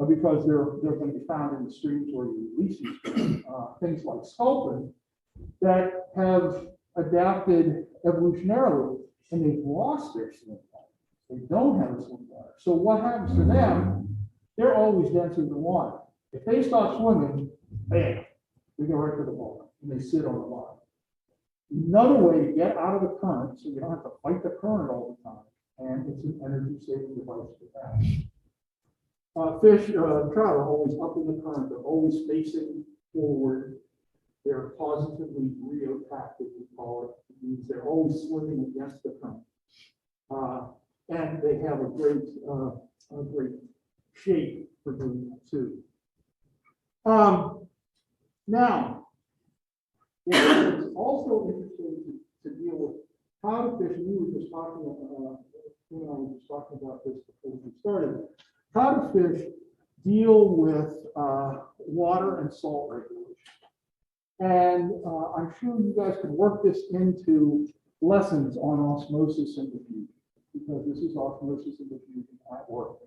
because they're going to be found in the streams where you release these fish, things like sculpin, that have adapted evolutionarily, and they've lost their swim bladder. They don't have a swim bladder. So what happens to them? They're always denser than water. If they stop swimming, bam, they go right to the bottom, and they sit on the bottom. Another way to get out of the current, so you don't have to fight the current all the time, and it's an energy-saving device for that. Fish, trout are always up in the current. They're always facing forward. They're positively rheotactic, we call it. It means they're always swimming against the current. And they have a great shape for doing that too. Now, it's also interesting to deal with how do fish, and we were just talking about this before we started, how do fish deal with water and salt regulation? And I'm sure you guys can work this into lessons on osmosis and diffusion, because this is osmosis and diffusion at work.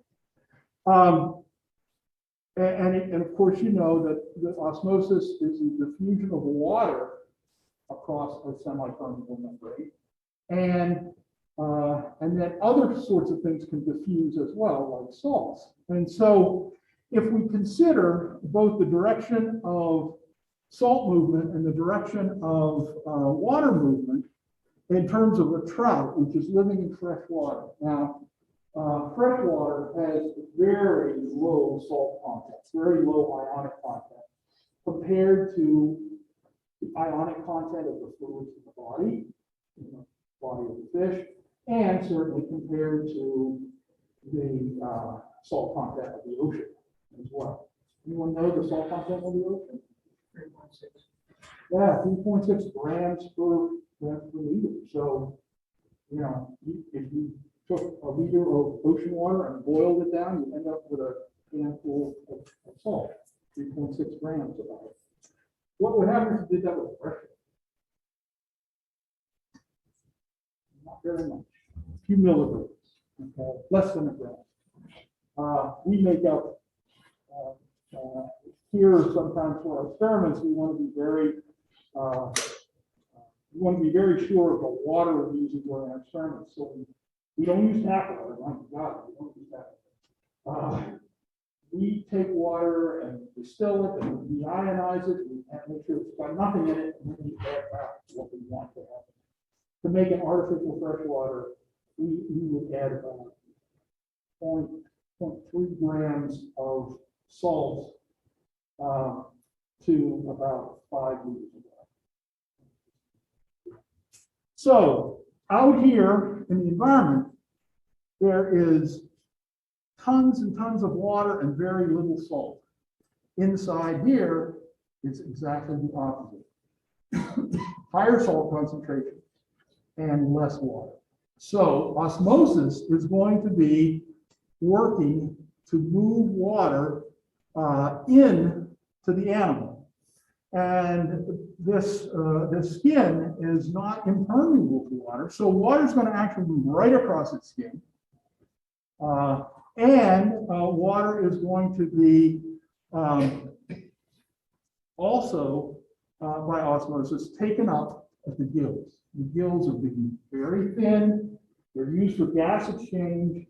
And of course, you know that the osmosis is the diffusion of water across a semi-permeable membrane. And then other sorts of things can diffuse as well, like salts. And so if we consider both the direction of salt movement and the direction of water movement in terms of a trout, which is living in fresh water. Now, fresh water has very low salt content, very low ionic content, compared to the ionic content of the fluids in the body of the fish, and certainly compared to the salt content of the ocean as well. Anyone know the salt content of the ocean? 3.6. Yeah, 3.6 grams per liter. So, you know, if you took a liter of ocean water and boiled it down, you end up with a handful of salt, 3.6 grams about it. What would happen if you did that with fresh water? very much, a few milligrams, okay, less than a gram. We make up here sometimes for our experiments. We want to be very sure of the water we're using during our experiments. So we don't use tap water. My God, we don't use tap water. We take water and distill it and de-ionize it. We make sure it's got nothing in it, and then we add back what we want to have. To make an artificial fresh water, we would add about 0.3 grams of salt to about 5 liters of water. So out here in the environment, there is tons and tons of water and very little salt. Inside here, it's exactly the opposite. Higher salt concentration and less water. So osmosis is going to be working to move water in to the animal. And this skin is not impermeable to water, so water is going to actually move right across its skin. Water is going to be also by osmosis taken up at the gills. The gills are being very thin. They're used for gas exchange,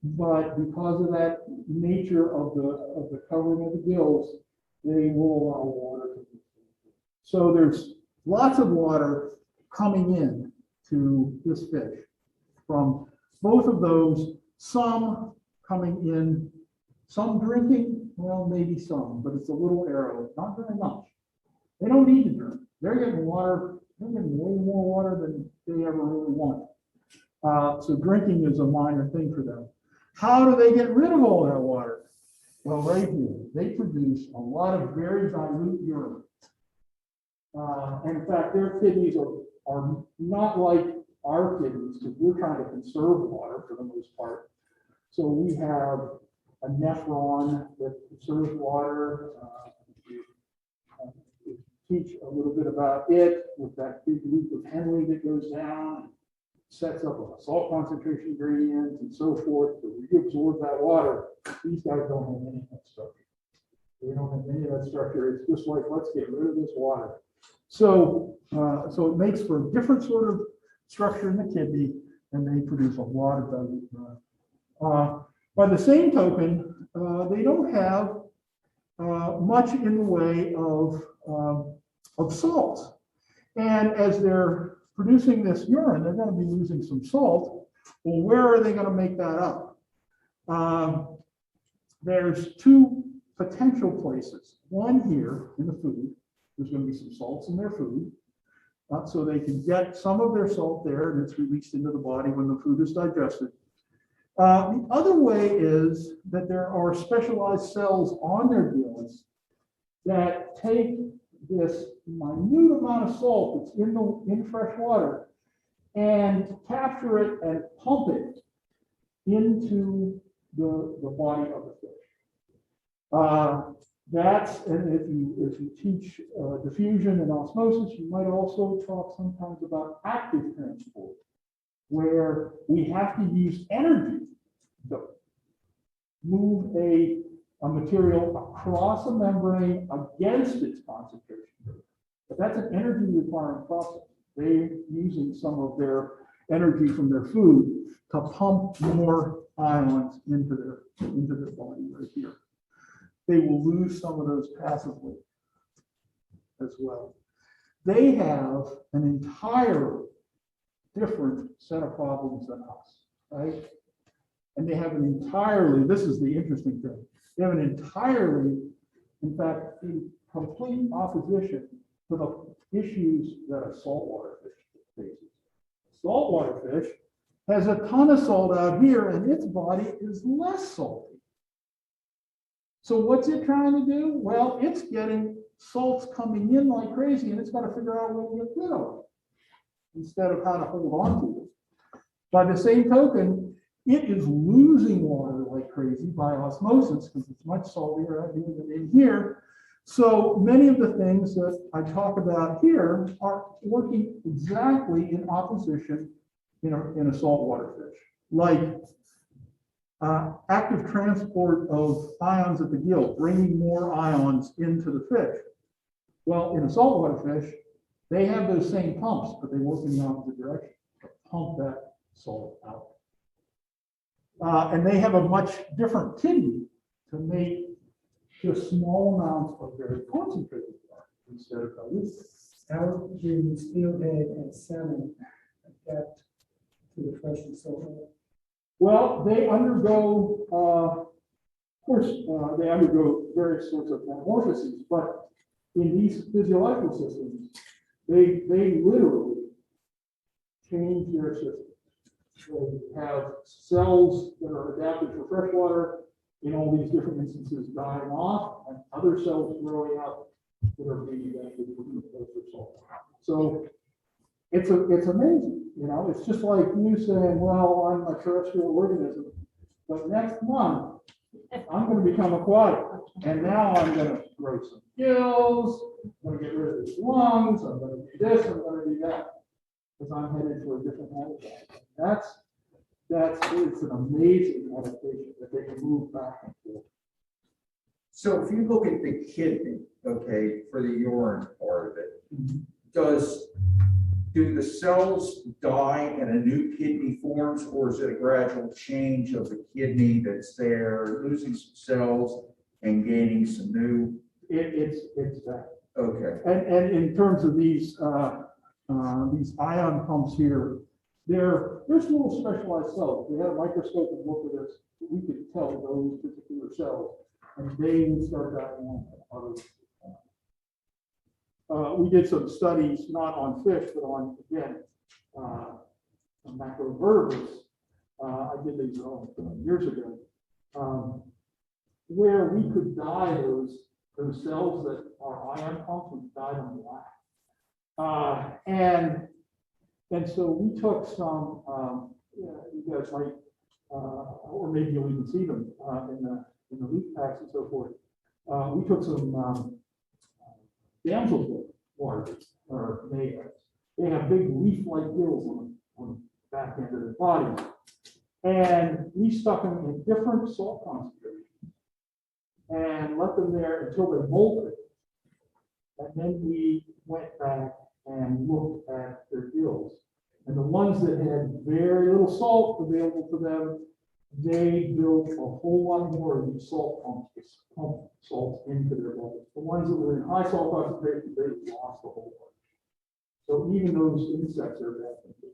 but because of that nature of the covering of the gills, they will allow water to move. So there's lots of water coming in to this fish from both of those, some coming in, some drinking, well, maybe some, but it's a little arrow, not very much. They don't need to drink. They're getting water, they're getting way more water than they ever really want. So drinking is a minor thing for them. How do they get rid of all that water? Well, right here, they produce a lot of very dilute urine. And in fact, their kidneys are not like our kidneys, because we're trying to conserve water for the most part. So we have a nephron that conserves water. Teach a little bit about it with that big loop of Henle that goes down, sets up a salt concentration gradient and so forth to reabsorb that water. These guys don't have any of that structure. They don't have any of that structure. It's just like, let's get rid of this water. So, so it makes for a different sort of structure in the kidney, and they produce a lot of dilute urine. By the same token, they don't have much in the way of salt. And as they're producing this urine, they're going to be losing some salt. Well, where are they going to make that up? There's two potential places. One here in the food, there's going to be some salts in their food. So they can get some of their salt there, and it's released into the body when the food is digested. The other way is that there are specialized cells on their gills that take this minute amount of salt that's in fresh water and capture it and pump it into the body of the fish. And if you teach diffusion and osmosis, you might also talk sometimes about active transport, where we have to use energy to move a material across a membrane against its concentration. But that's an energy requiring process. They're using some of their energy from their food to pump more ions into their body right here. They will lose some of those passively as well. They have an entire different set of problems than us, right? And they have an entirely, this is the interesting thing, they have an entirely, in fact, in complete opposition to the issues that a saltwater fish faces. Saltwater fish has a ton of salt out here, and its body is less salty. So what's it trying to do? Well, it's getting salts coming in like crazy, and it's got to figure out where to get rid of it instead of how to hold on to it. By the same token, it is losing water like crazy by osmosis because it's much saltier out here than in here. So many of the things that I talk about here are working exactly in opposition in a saltwater fish, like active transport of ions at the gill, bringing more ions into the fish. Well, in a saltwater fish, they have those same pumps, but they work in the opposite direction, to pump that salt out. And they have a much different kidney to make just small amounts of very concentrated water instead of dilute. How do steelhead and salmon adapt to the fresh and salt water? Well, they undergo, of course, they undergo various sorts of metamorphoses, but in these physiological systems, they literally change their system. They have cells that are adapted for fresh water, in all these different instances dying off, and other cells growing up that are being adapted for salt. So it's amazing, you know, it's just like you saying, well, I'm a terrestrial organism, but next month I'm going to become aquatic, and now I'm going to grow some gills, I'm going to get rid of these lungs, I'm going to do this, I'm going to do that, because I'm headed for a different habitat. It's an amazing adaptation that they can move back and forth. So if you look at the kidney, okay, for the urine part of it, do the cells die and a new kidney forms, or is it a gradual change of the kidney that's there, losing some cells and gaining some new? It's that. Okay. And in terms of these ion pumps here, there's little specialized cells. We had a microscope and looked at this, we could tell those particular cells, and they would start dying on others. We did some studies, not on fish, but on, again, macroinvertebrates. I did these years ago, where we could dye those cells that are ion pumps, we dyed them black. And so we took some, you guys might, or maybe you'll even see them in the leaf packs and so forth. We took some damselfly larvae, or they have big leaf-like gills on the back end of their body, and we stuck them in different salt concentrations and let them there until they molted, and then we went back and looked at their gills. And the ones that had very little salt available to them, they built a whole lot more of these salt pumps to pump salt into their bodies. The ones that were in high salt concentration, they lost a whole bunch. So even those insects are adapting to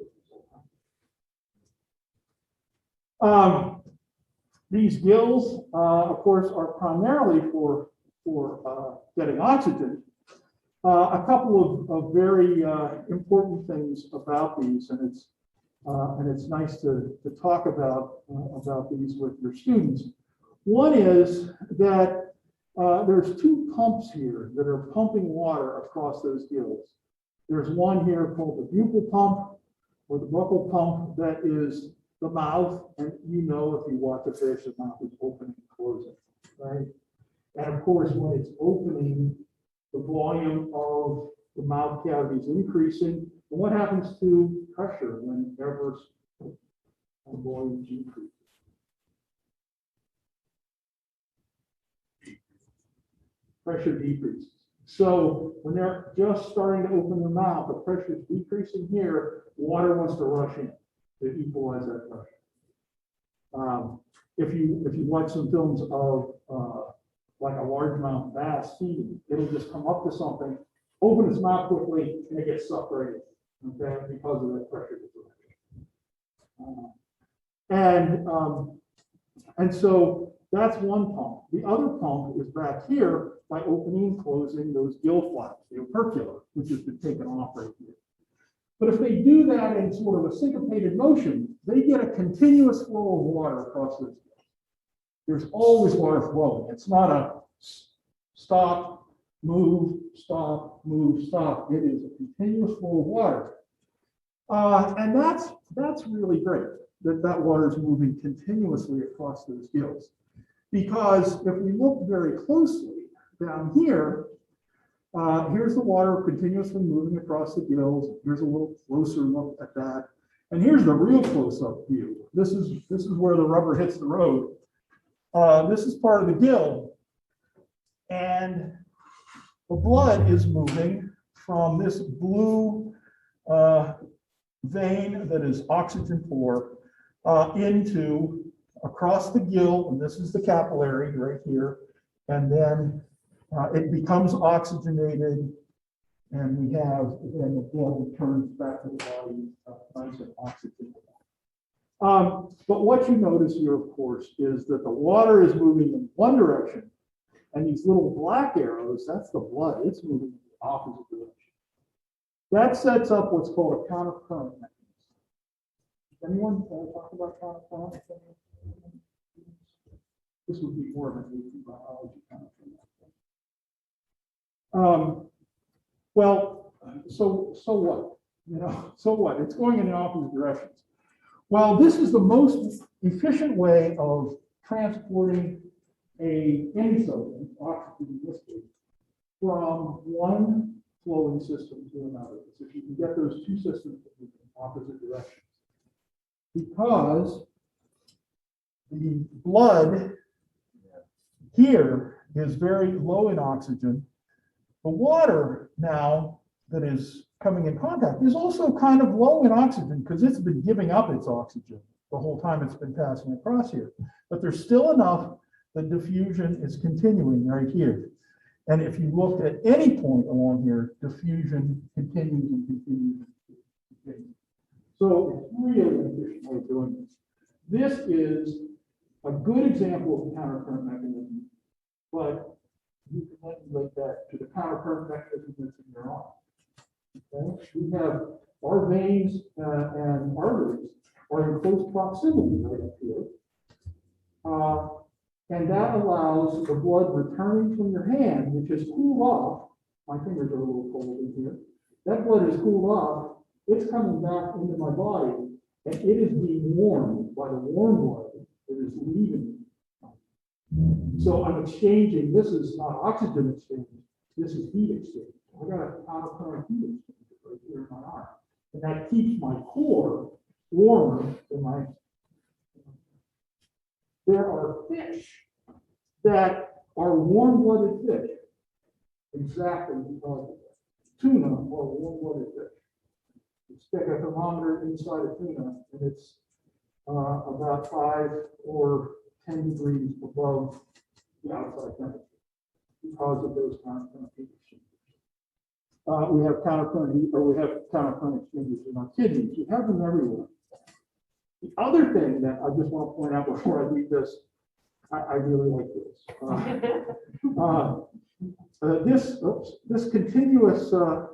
salt. These gills, of course, are primarily for getting oxygen. A couple of very important things about these, and it's nice to talk about these with your students. One is that there's two pumps here that are pumping water across those gills. There's one here called the buccal pump, or the buccal pump, that is the mouth, and you know, if you watch a fish, the mouth is opening and closing, right? And of course, when it's opening, the volume of the mouth cavity is increasing. And what happens to pressure whenever the volume decreases? Pressure decreases. So when they're just starting to open their mouth, the pressure is decreasing here, water wants to rush in to equalize that pressure. If you watch some films of like a largemouth bass feeding, it'll just come up to something, open its mouth quickly, and it gets sucked right in, okay, because of that pressure differential. And so that's one pump. The other pump is back here by opening and closing those gill flaps, the operculum, which has been taken off right here. But if they do that in sort of a syncopated motion, they get a continuous flow of water across those gills. There's always water flowing. It's not a stop, move, stop, move, stop. It is a continuous flow of water. And that's really great that water is moving continuously across those gills. Because if we look very closely down here, here's the water continuously moving across the gills. Here's a little closer look at that. And here's the real close-up view. This is where the rubber hits the road. This is part of the gill. And the blood is moving from this blue vein that is oxygen poor into across the gill, and this is the capillary right here, and then it becomes oxygenated, and we have, then the blood returns back to the body, nice and oxygenated. But what you notice here, of course, is that the water is moving in one direction, and these little black arrows, that's the blood, it's moving in the opposite direction. That sets up what's called a countercurrent mechanism. Anyone talk about countercurrent? This would be more of an AP biology countercurrent. Well, so what? You know, so what? It's going in the opposite directions. Well, this is the most efficient way of transporting any substance, oxygen in this case, from one flowing system to another. So if you can get those two systems in opposite directions. Because the blood here is very low in oxygen. The water now that is coming in contact is also kind of low in oxygen because it's been giving up its oxygen the whole time it's been passing across here. But there's still enough that diffusion is continuing right here. And if you look at any point along here, diffusion continues and continues and continues. So it's really an efficient way of doing this. This is a good example of a countercurrent mechanism, but you can manipulate that to the countercurrent mechanism that's in your arm. Okay? We have our veins and arteries are in close proximity right up here. And that allows the blood returning from your hand, which is cooled off. My fingers are a little cold in here. That blood is cooled off. It's coming back into my body, and it is being warmed by the warm blood that is leaving. So I'm exchanging. This is not oxygen exchange. This is heat exchange. I got a countercurrent heat exchange right here in my arm, and that keeps my core warmer than my. There are fish that are warm-blooded fish, exactly because of that. Tuna are warm-blooded fish. You stick a thermometer inside a tuna, and it's about 5 or 10 degrees above the outside temperature because of those countercurrent heat exchangers. We have countercurrent heat, or we have countercurrent exchangers in our kidneys. We have them everywhere. The other thing that I just want to point out before I leave this, I really like this. This continuous, where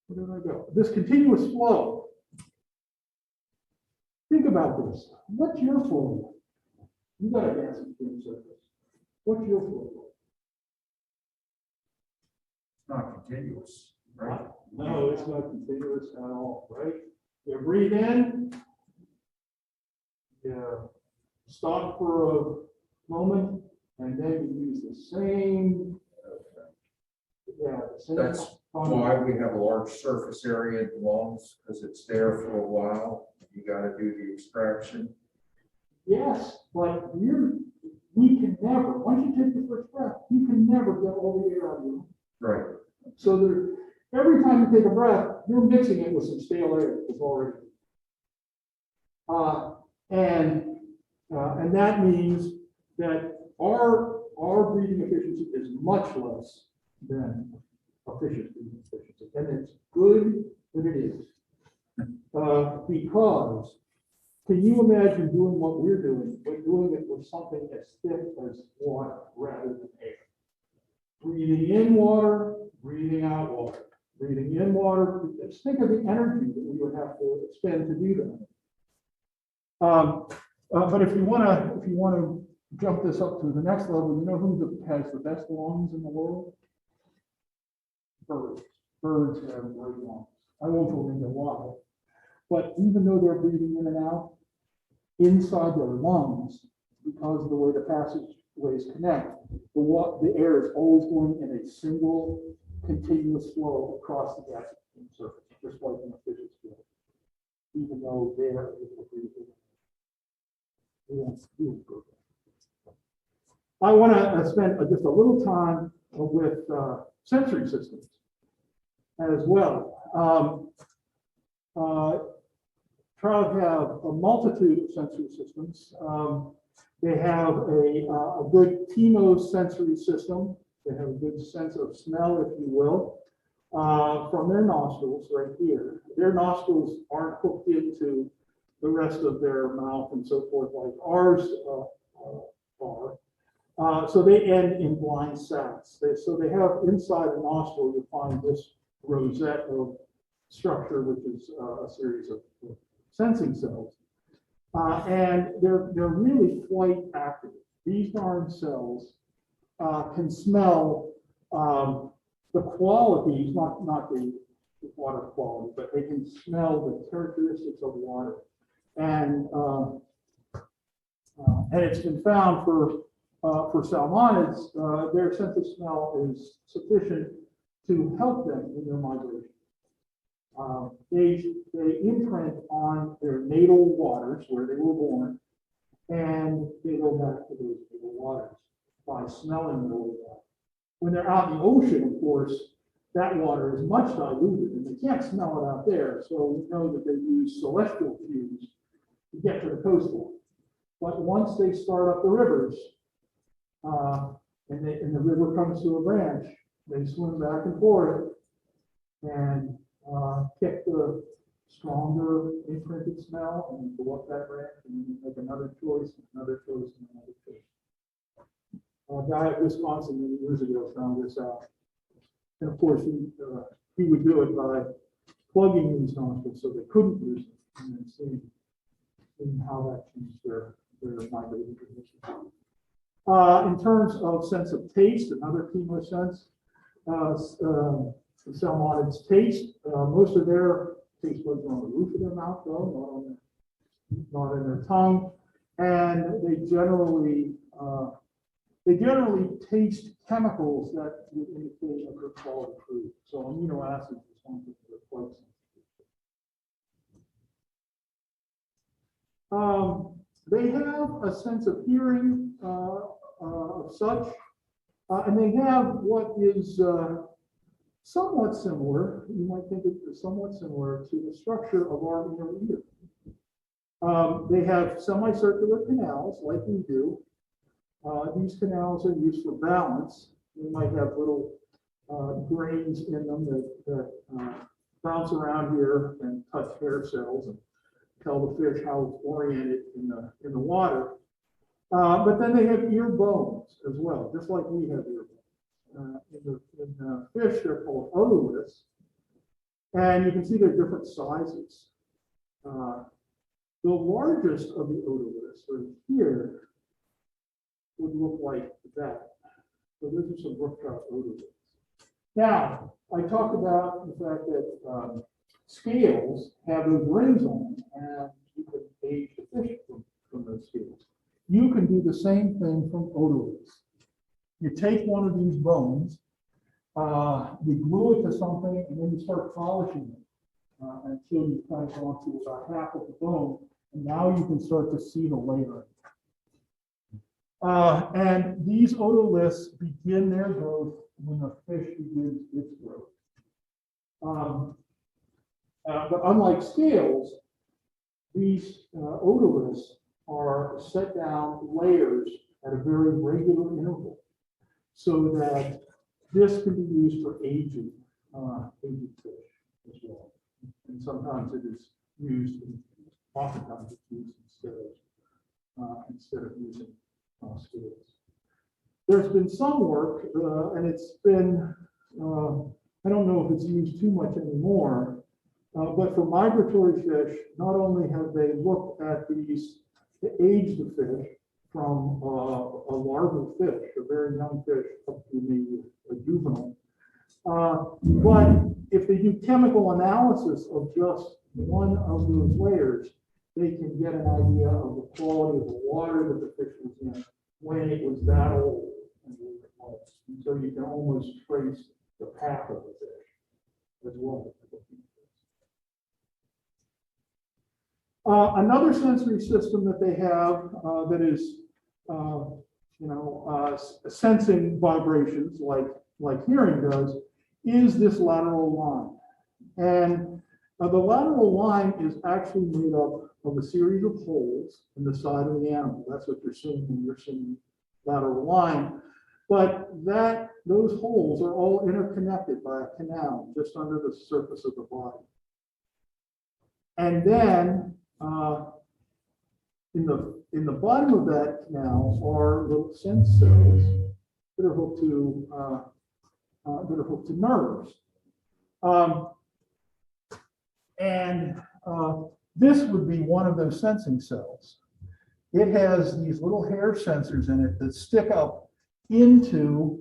did I go? This continuous flow. Think about this. What's your flow? You got a gas exchange surface. What's your flow? It's not continuous, right? No, it's not continuous at all, right? You breathe in. Yeah. Stop for a moment, and then you use the same. Yeah, the same. That's why we have a large surface area in the lungs, because it's there for a while. You got to do the extraction. Yes, but we can never, once you take the first breath, you can never get all the air out of you. Right. So every time you take a breath, you're mixing it with some stale air that's already. And that means that our breathing efficiency is much less than efficient breathing efficiency. And it's good that it is. Because can you imagine doing what we're doing, but doing it with something as thick as water rather than air? Breathing in water, breathing out water. Breathing in water, just think of the energy that we would have to expend to do that. But if you want to jump this up to the next level, you know who has the best lungs in the world? Birds. Birds have great lungs. I won't go into why, but even though they're breathing in and out, inside their lungs, because of the way the passageways connect, the air is always going in a single continuous flow across the gas surface, just like in a fish's flow. even though they're able to. We won't do it. I want to spend just a little time with sensory systems as well. Trout have a multitude of sensory systems. They have a good chemosensory system. They have a good sense of smell, if you will, from their nostrils right here. Their nostrils aren't hooked into the rest of their mouth and so forth like ours are. So they end in blind sacs. So they have inside a nostril, you find this rosette of structure, which is a series of sensing cells. And they're really quite active. These darn cells can smell the qualities, not the water quality, but they can smell the characteristics of water. And it's been found for salmonids, their sense of smell is sufficient to help them in their migration. They imprint on their natal waters where they were born, and they go back to those natal waters by smelling the water. When they're out in the ocean, of course, that water is much diluted, and they can't smell it out there. So we know that they use celestial cues to get to the coastline. But once they start up the rivers, and the river comes to a branch, they swim back and forth and pick the stronger imprinted smell and go up that branch and make another choice, another choice, and another choice. A guy at Wisconsin many years ago found this out. And of course, he would do it by plugging these nostrils so they couldn't use them and then seeing how that changed their migrating conditions. In terms of sense of taste, another chemosense, salmonids taste. Most of their taste buds are on the roof of their mouth, though, not in their tongue, and they generally taste chemicals that would indicate a good quality food. So amino acids is something that they're quite sensitive. They have a sense of hearing of such, and they have what is somewhat similar, you might think it is somewhat similar to the structure of our inner ear. They have semicircular canals like we do. These canals are used for balance. They might have little grains in them that bounce around here and touch hair cells and tell the fish how it's oriented in the water. But then they have ear bones as well, just like we have ear bones. In fish, they're called otoliths, and you can see they're different sizes. The largest of the otoliths right here would look like that. So this is some brook trout otoliths. Now, I talked about the fact that scales have those rings on them, and you can age the fish from those scales. You can do the same thing from otoliths. You take one of these bones, you glue it to something, and then you start polishing it until you've kind of gone through about half of the bone, and now you can start to see the layering. And these otoliths begin their growth when the fish begins its growth. But unlike scales, these otoliths are set down layers at a very regular interval, so that this can be used for aging fish as well. And sometimes it is used, oftentimes it's used instead of using scales. There's been some work, and it's been, I don't know if it's used too much anymore, but for migratory fish, not only have they looked at these to age the fish from a larval fish, a very young fish, up to maybe a juvenile, but if they do chemical analysis of just one of those layers, they can get an idea of the quality of the water that the fish was in when it was that old and when it was. And so you can almost trace the path of the fish as well. Another sensory system that they have that is, sensing vibrations like hearing does is this lateral line. And the lateral line is actually made up of a series of holes in the side of the animal. That's what you're seeing when you're seeing lateral line. But those holes are all interconnected by a canal just under the surface of the body. And then in the bottom of that canal are little sense cells that are hooked to nerves. This would be one of those sensing cells. It has these little hair sensors in it that stick up into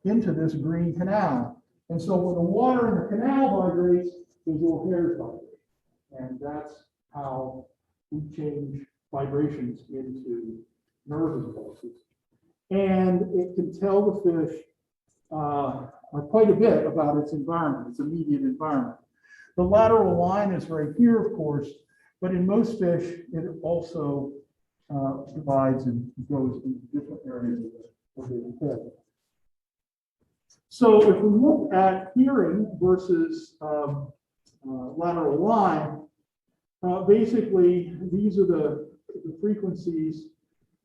this green canal. And so when the water in the canal vibrates, those little hairs vibrate. And that's how we change vibrations into nerve impulses. And it can tell the fish quite a bit about its environment, its immediate environment. The lateral line is right here, of course, but in most fish, it also divides and goes into different areas of the head. So if we look at hearing versus lateral line, basically, these are the frequencies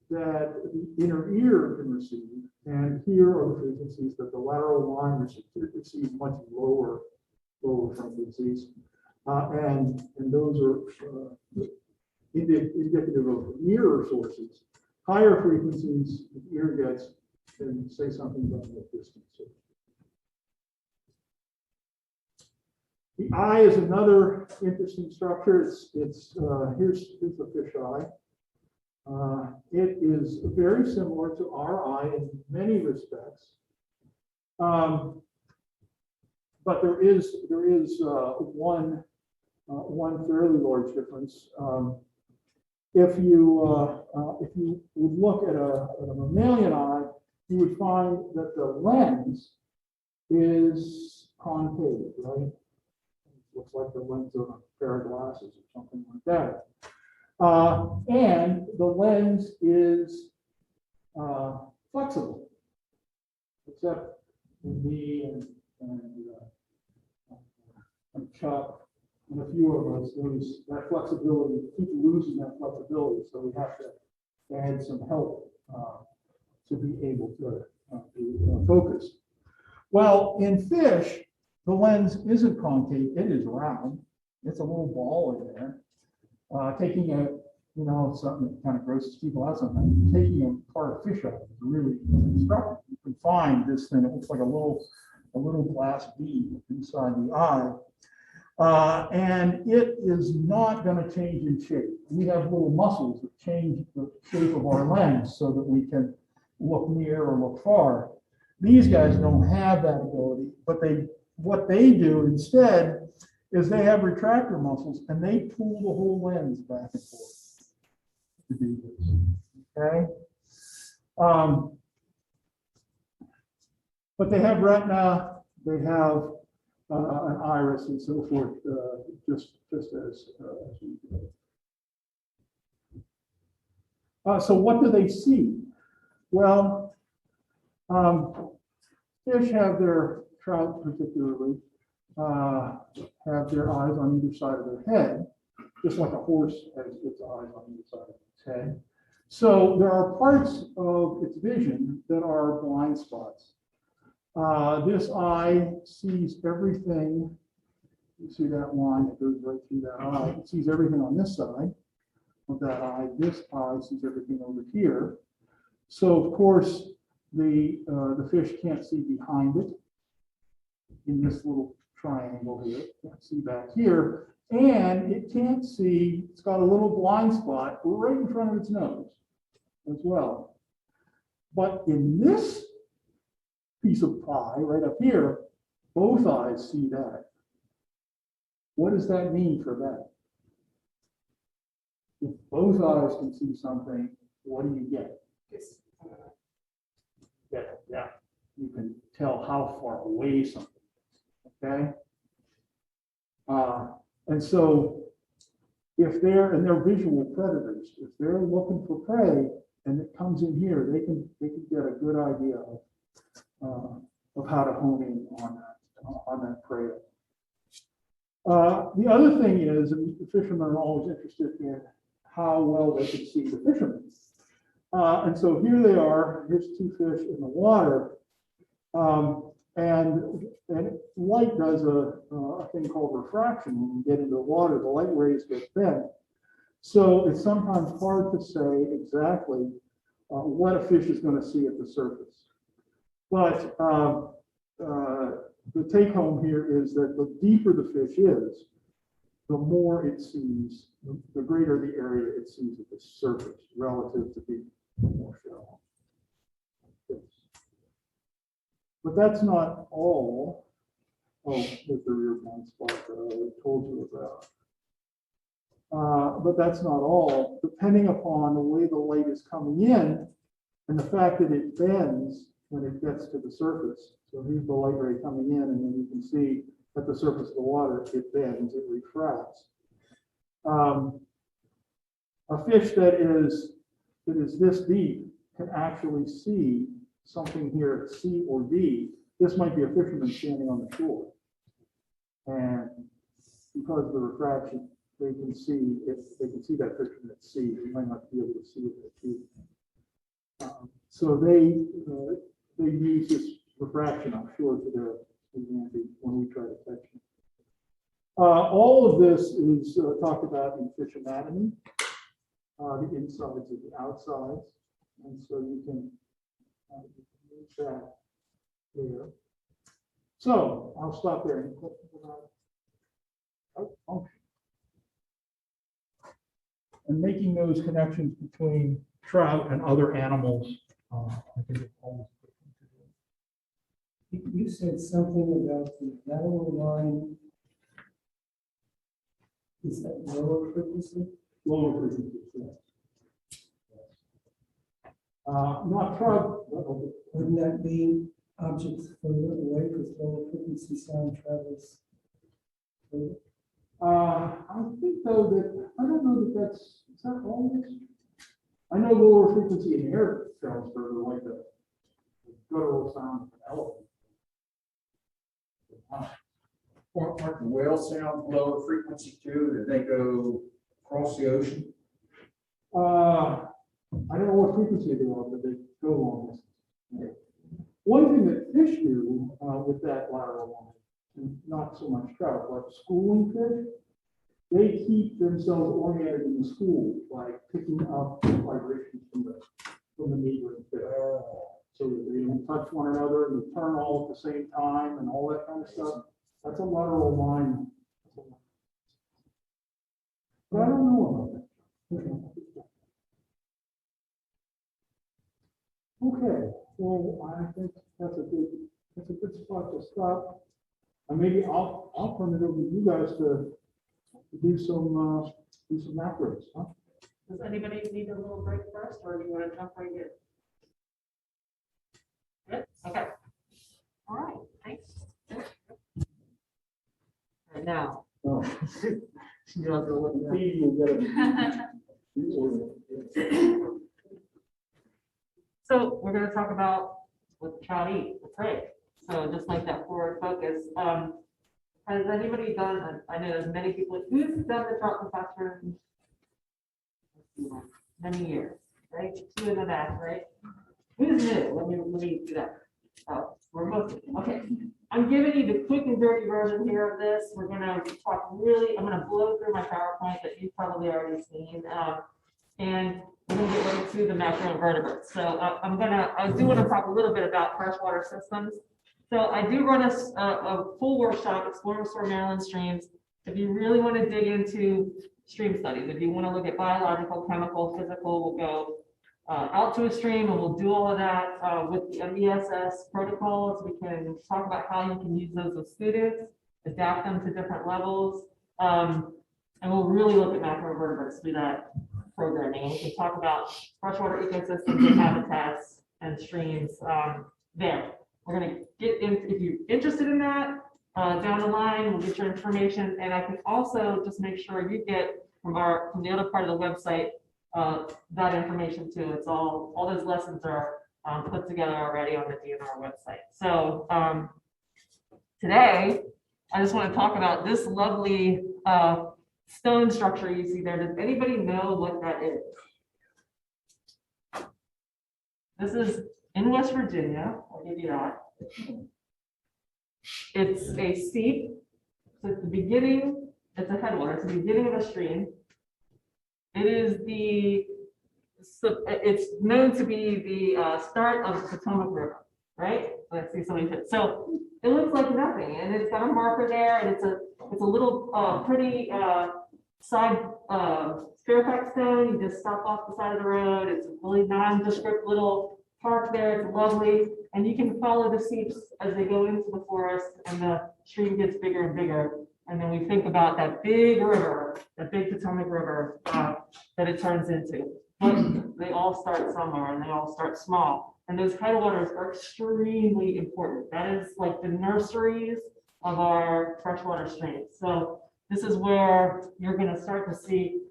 that the inner ear can receive, and here are the frequencies that the lateral line receives much lower frequencies, and those are indicative of nearer sources. Higher frequencies, the ear gets can say something about the distance. The eye is another interesting structure. Here's the fish eye. It is very similar to our eye in many respects, but there is one fairly large difference. If you would look at a mammalian eye, you would find that the lens is concave, right? Looks like the lens of a pair of glasses or something like that. And the lens is flexible, except in me and Chuck and a few of us, that flexibility, keep losing that flexibility, so we have to add some help to be able to focus. Well, in fish, the lens isn't concave, it is round. It's a little ball in there. Taking something that kind of grosses people out sometimes, taking a part of fish out is really instructive. You can find this thing, it looks like a little glass bead inside the eye. And it is not going to change in shape. We have little muscles that change the shape of our lens so that we can look near or look far. These guys don't have that ability, but what they do instead is they have retractor muscles and they pull the whole lens back and forth to do this. Okay. But they have retina, they have an iris and so forth, just as we do. So what do they see? Well, fish have their trout particularly have their eyes on either side of their head, just like a horse has its eyes on either side of its head. So there are parts of its vision that are blind spots. This eye sees everything. You see that line that goes right through that eye. It sees everything on this side of that eye. This eye sees everything over here. So of course the fish can't see behind it in this little triangle here. It can't see back here, and it can't see. It's got a little blind spot right in front of its nose as well. But in this piece of pie right up here, both eyes see that. What does that mean for that? If both eyes can see something, what do you get? Yeah. You can tell how far away something is, okay? And so if they're visual predators, if they're looking for prey and it comes in here, they can get a good idea of how to hone in on that prey. The other thing is, and the fishermen are always interested in how well they can see the fishermen. And so here they are, here's two fish in the water. And light does a thing called refraction. When you get into the water, the light rays get bent. So it's sometimes hard to say exactly what a fish is going to see at the surface. But the take home here is that the deeper the fish is, the more it sees, the greater the area it sees at the surface relative to being more shallow. But that's not all. Oh, there's the rear blind spot that I told you about. But that's not all. Depending upon the way the light is coming in and the fact that it bends when it gets to the surface. So here's the light ray coming in, and then you can see at the surface of the water, it bends, it refracts. A fish that is this deep can actually see something here at C or D. This might be a fisherman standing on the shore. And because of the refraction, they can see that fisherman at sea. They might not be able to see it at D. So they use this refraction offshore to their advantage when we try to catch them. All of this is talked about in fish anatomy, the insides and the outsides. And so you can use that there. So I'll stop there. Any questions about function? And making those connections between trout and other animals, I think it's always good to do. You said something about the lateral line. Is that lower frequency? Lower frequencies, yes. Not trout. Wouldn't that be objects further away because lower frequency sound travels further? I think though that, I don't know that is that always? I know lower frequency in air travels further, like the guttural sound of an elephant. Aren't the whale sounds lower frequency too, that they go across the ocean? I don't know what frequency they are, but they go long distance. One thing that fish do with that lateral line, and not so much trout, but schooling fish, they keep themselves oriented in the school by picking up vibrations from the neighboring fish. So that they don't touch one another and they turn all at the same time and all that kind of stuff. That's a lateral line. But I don't know about that. Okay, well, I think that's a good spot to stop. And maybe I'll turn it over to you guys to do some macros, huh? Does anybody need a little break first, or do you want to jump right in? Good, okay. All right, thanks. And now. Oh. You guys are looking at- Maybe you'll get a- So we're gonna talk about what the trout eat, the prey. So just like that forward focus. Has anybody done, I know there's many people, who's done the trout profession? Many years, right? 2 in the back, right? Who's new? Let me do that. Oh, we're mostly, okay. I'm giving you the quick and dirty version here of this. We're gonna talk really, I'm gonna blow through my PowerPoint that you've probably already seen. And we're gonna get right to the macroinvertebrates. So I do want to talk a little bit about freshwater systems. So I do run a full workshop, Exploring Restore Maryland Streams. If you really want to dig into stream studies, if you want to look at biological, chemical, physical, we'll go out to a stream and we'll do all of that with the MESS protocols. We can talk about how you can use those with students, adapt them to different levels. And we'll really look at macroinvertebrates through that programming. And we can talk about freshwater ecosystems and habitats and streams there. We're going to get in, if you're interested in that, down the line, we'll get your information. And I can also just make sure you get from the other part of the website, that information too. It's all those lessons are put together already on the DNR website. So today, I just want to talk about this lovely stone structure you see there. Does anybody know what that is? This is in West Virginia. I'll give you that. It's a seep. So it's the beginning, it's a headwater, it's the beginning of a stream. It's known to be the start of the Potomac River, right? Let's see somebody fit. So it looks like nothing, and it's got a marker there, and it's a little pretty side Fairfax stone. You just stop off the side of the road. It's a really nondescript little park there. It's lovely, and you can follow the seeps as they go into the forest, and the stream gets bigger and bigger. And then we think about that big river, that big Potomac River that it turns into. But they all start somewhere, and they all start small. And those headwaters are extremely important. That is like the nurseries of our freshwater streams. So this is where you're going to start to see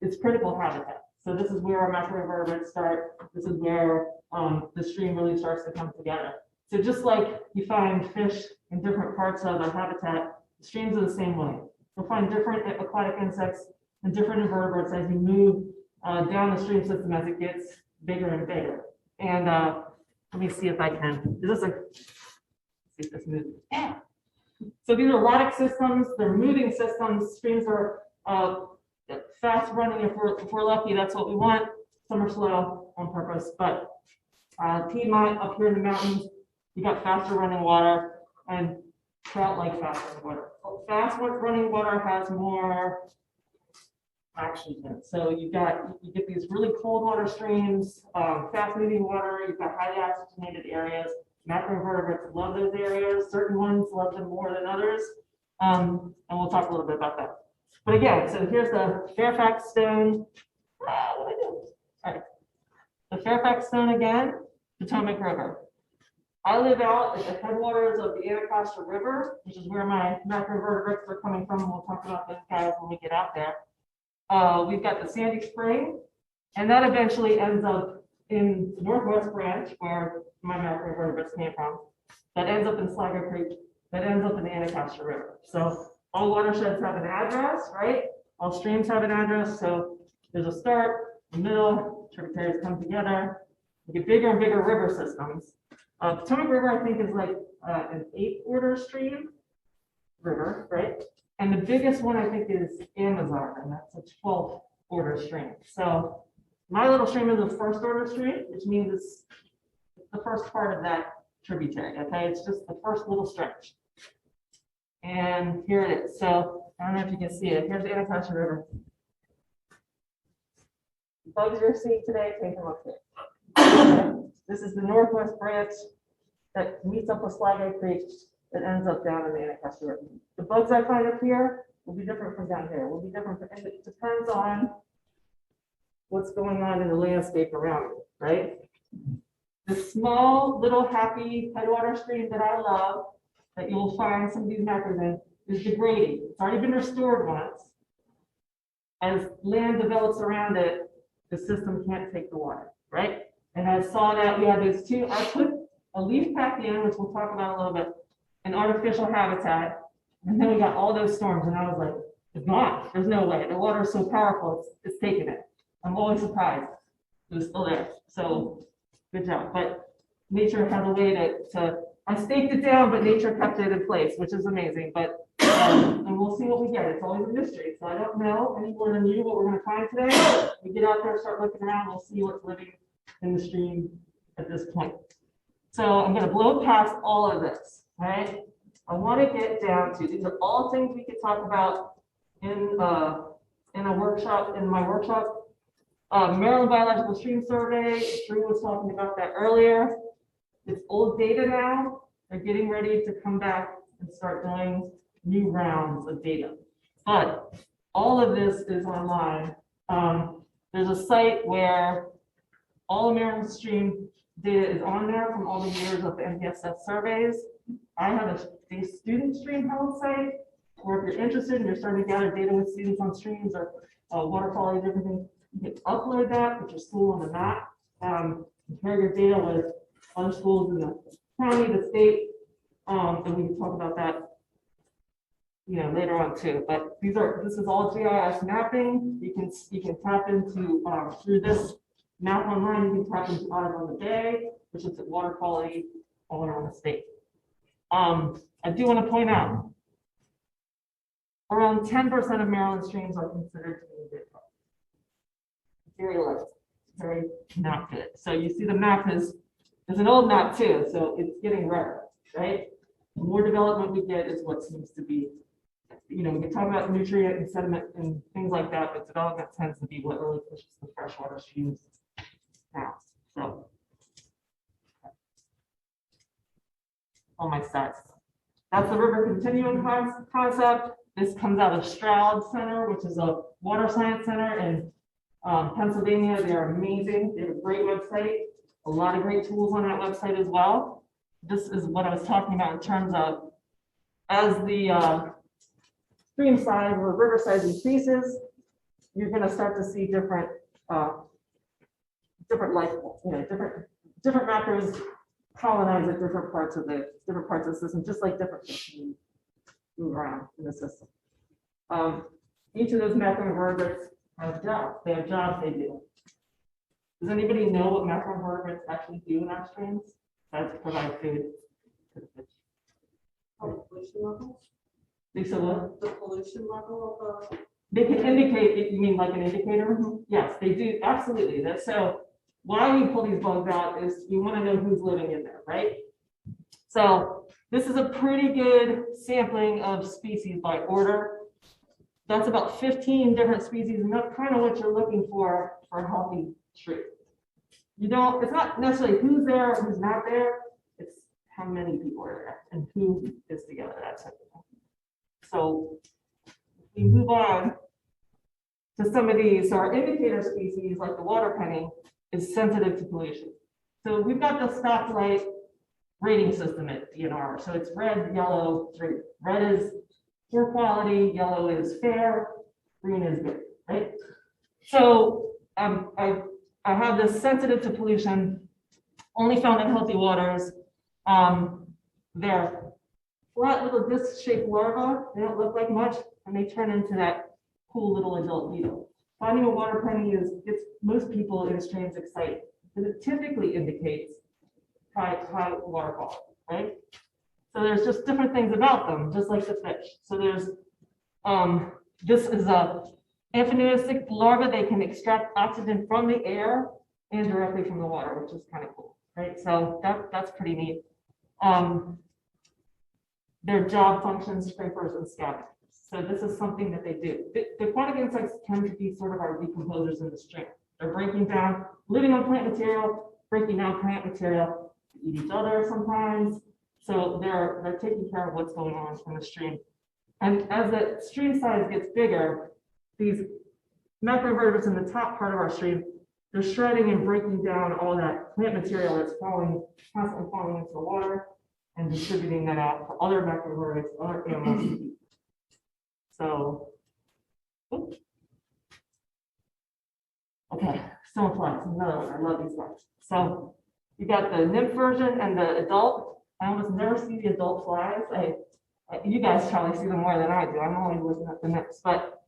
its critical habitat. So this is where our macroinvertebrates start. This is where the stream really starts to come together. So just like you find fish in different parts of their habitat, the streams are the same way. You'll find different aquatic insects and different invertebrates as you move down the stream system as it gets bigger and bigger. And let me see if I can. Is this a? See if this moves. Yeah. So these are aquatic systems. They're moving systems. Streams are fast running. If we're lucky, that's what we want. Some are slow on purpose, but Piedmont up here in the mountains, you got faster running water, and trout like fast running water. Fast running water has more action in it. So you get these really cold water streams, fast moving water. You've got highly oxygenated areas. Macroinvertebrates love those areas. Certain ones love them more than others. And we'll talk a little bit about that. But again, so here's the Fairfax stone. What do I do? All right. The Fairfax stone again, Potomac River. I live out at the headwaters of the Anacostia River, which is where my macroinvertebrates are coming from. We'll talk about those guys when we get out there. We've got the Sandy Spring, and that eventually ends up in the Northwest Branch, where my macroinvertebrates came from. That ends up in Sligo Creek. That ends up in the Anacostia River. So all watersheds have an address, right? All streams have an address. So there's a start, a middle, tributaries come together. You get bigger and bigger river systems. Potomac River, I think, is like an 8-order stream river, right? And the biggest one, I think, is Amazon, and that's a 12-order stream. So my little stream is a 1st-order stream, which means it's the first part of that tributary, okay? It's just the first little stretch. And here it is. So I don't know if you can see it. Here's the Anacostia River. The bugs you're seeing today came from up here. This is the Northwest Branch that meets up with Sligo Creek that ends up down in the Anacostia River. The bugs I find up here will be different from down here. Will be different, and it depends on what's going on in the landscape around it, right? The small, little, happy headwater stream that I love, that you will find some of these macros in, is degrading. It's already been restored once. As land develops around it, the system can't take the water, right? And I saw that we had those two. I put a leaf pack in, which we'll talk about a little bit, an artificial habitat, and then we got all those storms, and I was like, it's gone. There's no way. The water is so powerful, it's taking it. I'm always surprised it was still there. So good job. But nature has a way to I staked it down, but nature kept it in place, which is amazing. But and we'll see what we get. It's always a mystery. So I don't know any more than you what we're going to find today. We get out there, start looking around, we'll see what's living in the stream at this point. So I'm going to blow past all of this. All right. I want to get down to, these are all things we could talk about in a workshop, in my workshop. Maryland Biological Stream Survey, Drew was talking about that earlier. It's old data now. They're getting ready to come back and start doing new rounds of data. But all of this is online. There's a site where all American stream data is on there from all the years of the NPSS surveys. I have a student stream health site, or if you're interested and you're starting to gather data with students on streams or water quality and everything, you can upload that, put your school on the map, compare your data with other schools in the county, the state, and we can talk about that, later on too. But this is all GIS mapping. You can tap into through this map online. You can tap into Eyes on the Bay, which looks at water quality all around the state. I do want to point out, around 10% of Maryland streams are considered to be good. Very low, very not good. So you see the map is an old map too, so it's getting rarer, right? The more development we get is what seems to be, we can talk about nutrient and sediment and things like that, but development tends to be what really pushes the freshwater streams down. So all my stats. That's the river continuum concept. This comes out of Trout Center, which is a water science center in Pennsylvania. They're amazing. They have a great website, a lot of great tools on that website as well. This is what I was talking about in terms of as the stream size or river size increases, you're going to start to see different life, different macros colonize at different parts of the system, just like different fish move around in the system. Each of those macroinvertebrates have jobs. They have jobs they do. Does anybody know what macroinvertebrates actually do in our streams? That's provide food to the fish. Pollution level? Lisa, what? The pollution level of the. They can indicate, you mean like an indicator? Yes, they do, absolutely. That's so why you pull these bugs out is you want to know who's living in there, right? So this is a pretty good sampling of species by order. That's about 15 different species, and that's kind of what you're looking for a healthy stream. It's not necessarily who's there or who's not there, it's how many people are there and who is together, that type of thing. So we move on to some of these. So our indicator species, like the water penny, is sensitive to pollution. So we've got the stoplight rating system at DNR. So it's red, yellow, green. Red is poor quality, yellow is fair, green is good, right? So I have this sensitive to pollution, only found in healthy waters. They're flat little disc-shaped larvae. They don't look like much, and they turn into that cool little adult beetle. Finding a water penny gets most people in streams excited because it typically indicates high water quality, right? So there's just different things about them, just like the fish. So there's this is a amphinuistic larva. They can extract oxygen from the air and directly from the water, which is kind of cool, right? So that's pretty neat. Their job functions, scrapers and scavengers. So this is something that they do. The aquatic insects tend to be sort of our decomposers in the stream. They're breaking down, living on plant material, breaking down plant material, eat each other sometimes. So they're taking care of what's going on in the stream. And as the stream size gets bigger, these macroinvertebrates in the top part of our stream, they're shredding and breaking down all that plant material that's constantly falling into the water and distributing that out for other macroinvertebrates, other animals to eat. So, oops. Okay, stoneflies, another one. I love these guys. So you got the nymph version and the adult. I almost never see the adult flies. You guys probably see them more than I do. I'm only looking at the nymphs, but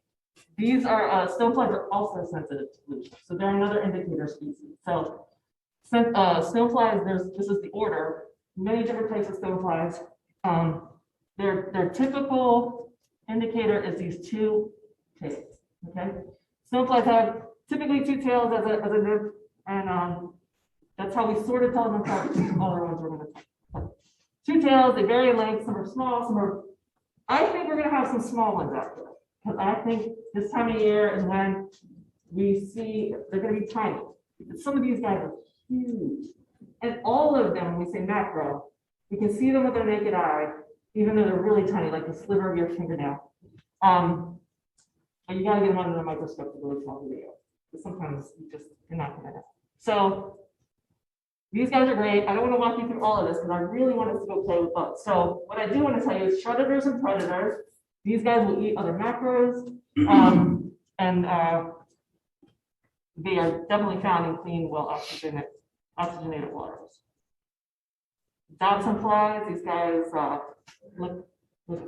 these are stoneflies are also sensitive to pollution. So they're another indicator species. So stoneflies, this is the order. Many different types of stoneflies. Their typical indicator is these two tails. Okay, stoneflies have typically two tails as a nymph, and that's how we sort of tell them apart from other ones we're going to talk about. Two tails, they vary in length. Some are small, some are. I think we're going to have some small ones out there because I think this time of year is when we see they're going to be tiny. Some of these guys are huge. And all of them, when we say macro, you can see them with our naked eye, even though they're really tiny, like the sliver of your fingernail. But you gotta get them under the microscope to really tell who they are. But sometimes you're not gonna know. So these guys are great. I don't want to walk you through all of this because I really want us to go play with bugs. So what I do want to tell you is predators and predators. These guys will eat other macros, and they are definitely found in clean, well oxygenated waters. Dobson flies, these guys look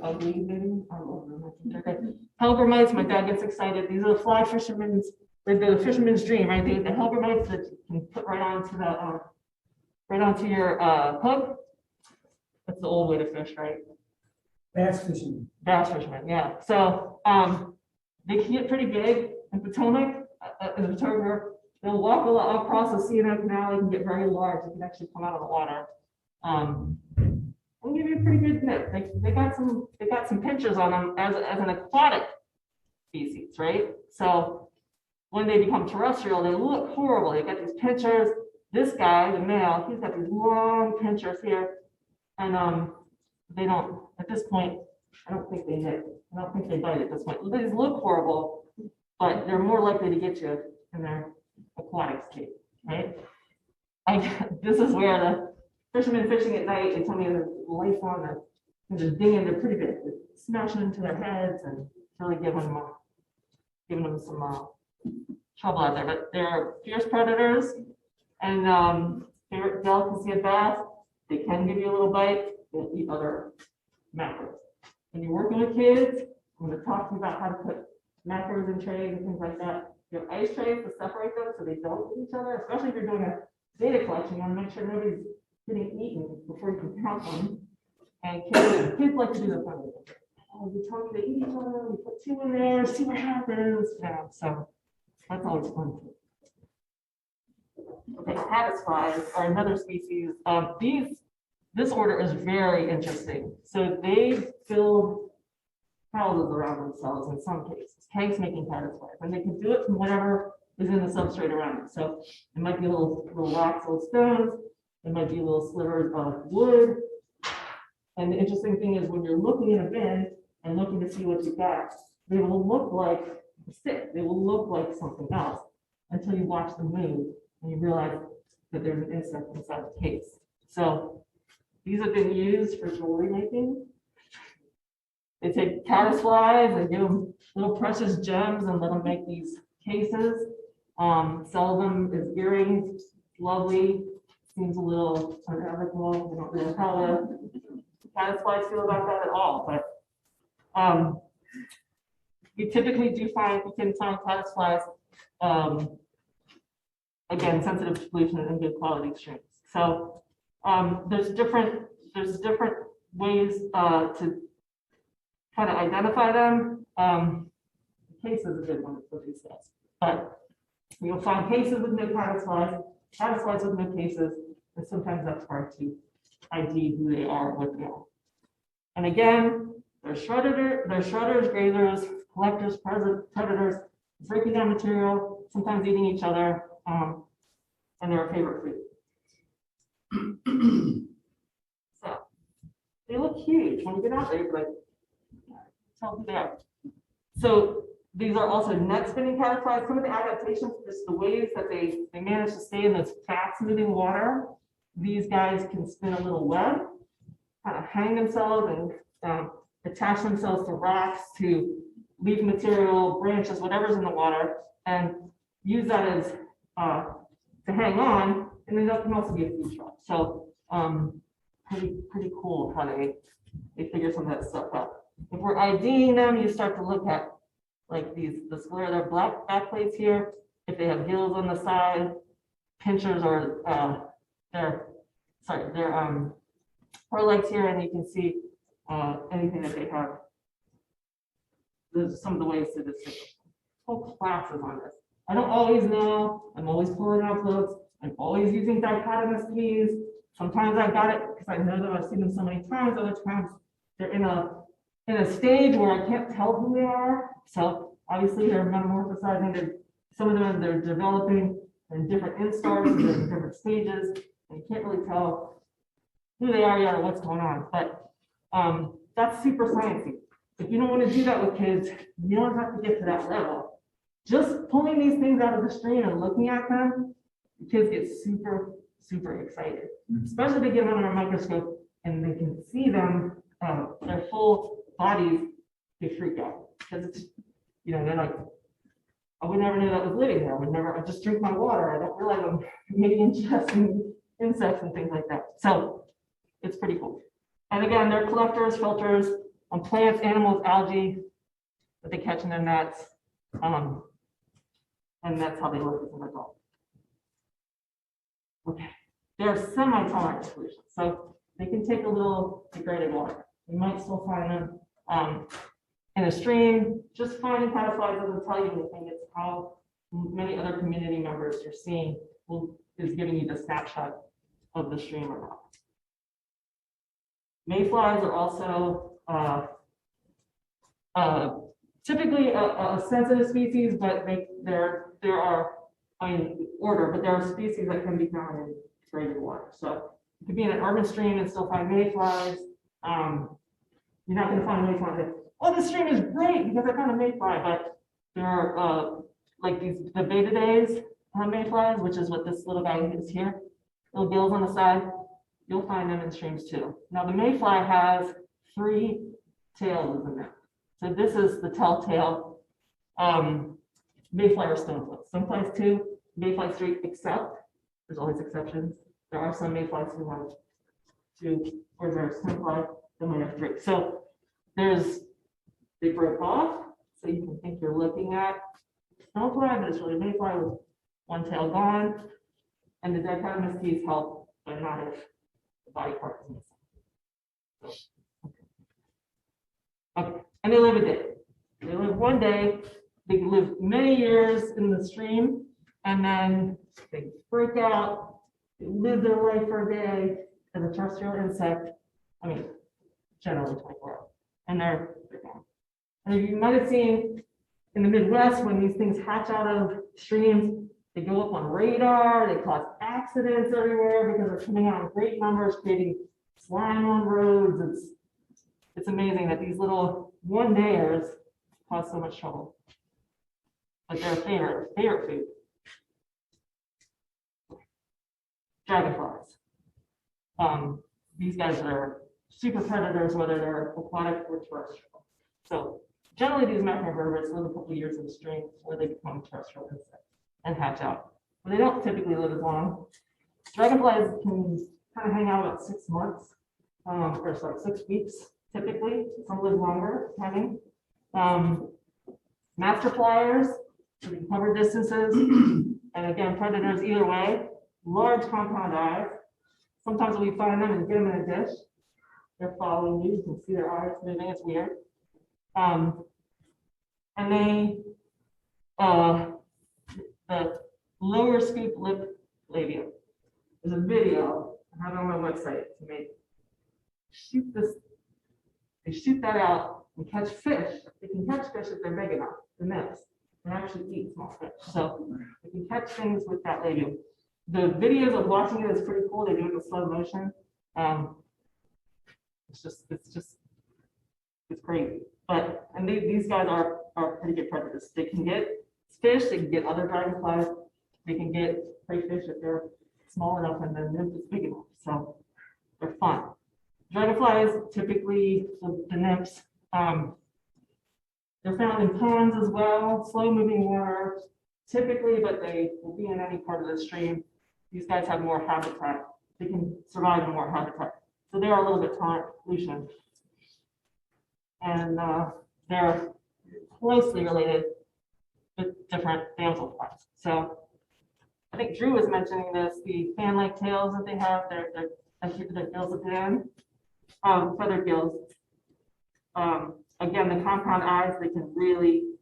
ugly, maybe. I don't know. Okay. Hellgrammites, my dad gets excited. These are the fly fishermen's, the fisherman's dream, right? The hellgrammites that you can put right onto your hook. That's the old way to fish, right? Bass fishing. Bass fishermen, yeah. So they can get pretty big in Potomac, in the Potomac River. They'll walk across the C&O Canal. They can get very large. They can actually come out of the water. I'll give you a pretty good nip. They got some pinchers on them as an aquatic species, right? So when they become terrestrial, they look horrible. They got these pinchers. This guy, the male, he's got these long pinchers here, and they don't. At this point, I don't think they hit. I don't think they bite at this point. These look horrible, but they're more likely to get you in their aquatic state, right? This is where the fishermen fishing at night, they tell me the life on the dinging, they're pretty big. They're smashing into their heads and really giving them some trouble out there. But they're fierce predators, and favorite delicacy of bass. They can give you a little bite. They'll eat other macros. When you're working with kids, I'm going to talk to you about how to put macros in trays and things like that. You have ice trays to separate them so they don't eat each other, especially if you're doing a data collection. You want to make sure nobody's getting eaten before you can count them. And kids like to do the fun. Oh, we tell them they eat each other, we put two in there, see what happens. Yeah, so that's always fun. Okay, caddisflies are another species. This order is very interesting. So they build houses around themselves in some cases, tanks making caddisflies, and they can do it from whatever is in the substrate around it. So it might be little rocks, little stones. It might be little slivers of wood. And the interesting thing is when you're looking in a bin and looking to see what you got, they will look like a stick. They will look like something else until you watch them move and you realize that there's an insect inside the case. So these have been used for jewelry making. They take caddisflies and give them little precious gems and let them make these cases. Sell them as earrings. Lovely. Seems a little unethical. I don't know how the caddisflies feel about that at all, but you typically you can find caddisflies, again, sensitive to pollution and good quality streams. So there's different ways to kind of identify them. Case is a good one for these guys, but you'll find cases with no caddisflies, caddisflies with no cases, and sometimes that's hard to ID who they are, what they are. And again, they're shredders, grazers, collectors, predators, breaking down material, sometimes eating each other, and they're a favorite food. So they look huge. When you get out there, you're like, tell who they are. So these are also net spinning caddisflies. Some of the adaptations, just the ways that they manage to stay in this fast moving water. These guys can spin a little web, kind of hang themselves and attach themselves to rocks, to leaf material, branches, whatever's in the water, and use that as to hang on. And then that can also be a food shot. So pretty cool how they figure some of that stuff out. If we're IDing them, you start to look at like the square, their black back plates here. If they have gills on the side, pinchers or their forelegs here, and you can see anything that they have. There's some of the ways to distinguish. Whole classes on this. I don't always know. I'm always pulling out books. I'm always using dichotomous keys. Sometimes I got it because I know them. I've seen them so many times. Other times they're in a stage where I can't tell who they are. So obviously they're metamorphosizing. Some of them they're developing in different instars, in different stages, and you can't really tell who they are yet or what's going on. But that's super sciencey. If you don't want to do that with kids, you don't have to get to that level. Just pulling these things out of the stream and looking at them, the kids get super, super excited. Especially if they get them under a microscope and they can see them, their full bodies they freak out because it's, they're like, I would never know that was living there. I just drink my water. I don't realize I'm maybe ingesting insects and things like that. So it's pretty cool. And again, they're collectors, filters on plants, animals, algae that they catch in their nets. And that's how they work as an adult. Okay, they're semi-tolerant to pollution. So they can take a little degraded water. You might still find them in a stream. Just finding caddisflies doesn't tell you anything. It's how many other community members you're seeing is giving you the snapshot of the stream or not. Mayflies are also typically a sensitive species, but there are, order, but there are species that can be found in degraded water. So you could be in an urban stream and still find mayflies. You're not going to find mayflies that, oh, this stream is great because I found a mayfly, but there are like the beta days mayflies, which is what this little guy is here, little gills on the side. You'll find them in streams too. Now the mayfly has 3 tails in them. So this is the telltale mayfly or stonefly. Stoneflies 2, mayflies 3, except there's always exceptions. There are some mayflies who have 2, or there's stonefly that might have 3. So they break off, so you can think you're looking at stonefly, but it's really a mayfly with 1 tail gone. And the dichotomous teeth help, but not if the body part is missing. Okay, and they live a day. They live 1 day. They live many years in the stream, and then they break out. They live their life for a day as a terrestrial insect. Generally 24 hours, and they're gone. And you might have seen in the Midwest when these things hatch out of streams, they go up on radar. They cause accidents everywhere because they're coming out in great numbers, creating slime on roads. It's amazing that these little 1-dayers cause so much trouble. But their favorite food. Dragonflies. These guys are super predators, whether they're aquatic or terrestrial. So generally these macroinvertebrates live a couple of years in the stream before they become terrestrial insects and hatch out. But they don't typically live as long. Dragonflies can kind of hang out about 6 months, or sorry, 6 weeks typically. Some live longer, depending. Master flyers, so they can cover distances. And again, predators either way. Large compound eyes. Sometimes we find them and get them in a dish. They're following you. You can see their eyes moving. It's weird. And they, the lower scoop lip labia. There's a video I have it on my website to make. They shoot that out and catch fish. They can catch fish if they're big enough, the nymphs. They actually eat small fish. So they can catch things with that labia. The videos of watching it is pretty cool. They do it in slow motion. It's crazy. But these guys are pretty good predators. They can get fish. They can get other dragonflies. They can get crayfish if they're small enough, and the nymph is big enough. So they're fun. Dragonflies, typically the nymphs, they're found in ponds as well, slow moving water, typically, but they will be in any part of the stream. These guys have more habitat. They can survive in more habitat. So they are a little bit tolerant to pollution. And they're closely related with different damselflies. So I think Drew was mentioning this, the fan-like tails that they have, their gills at the end, feather gills. Again, the compound eyes, they can really,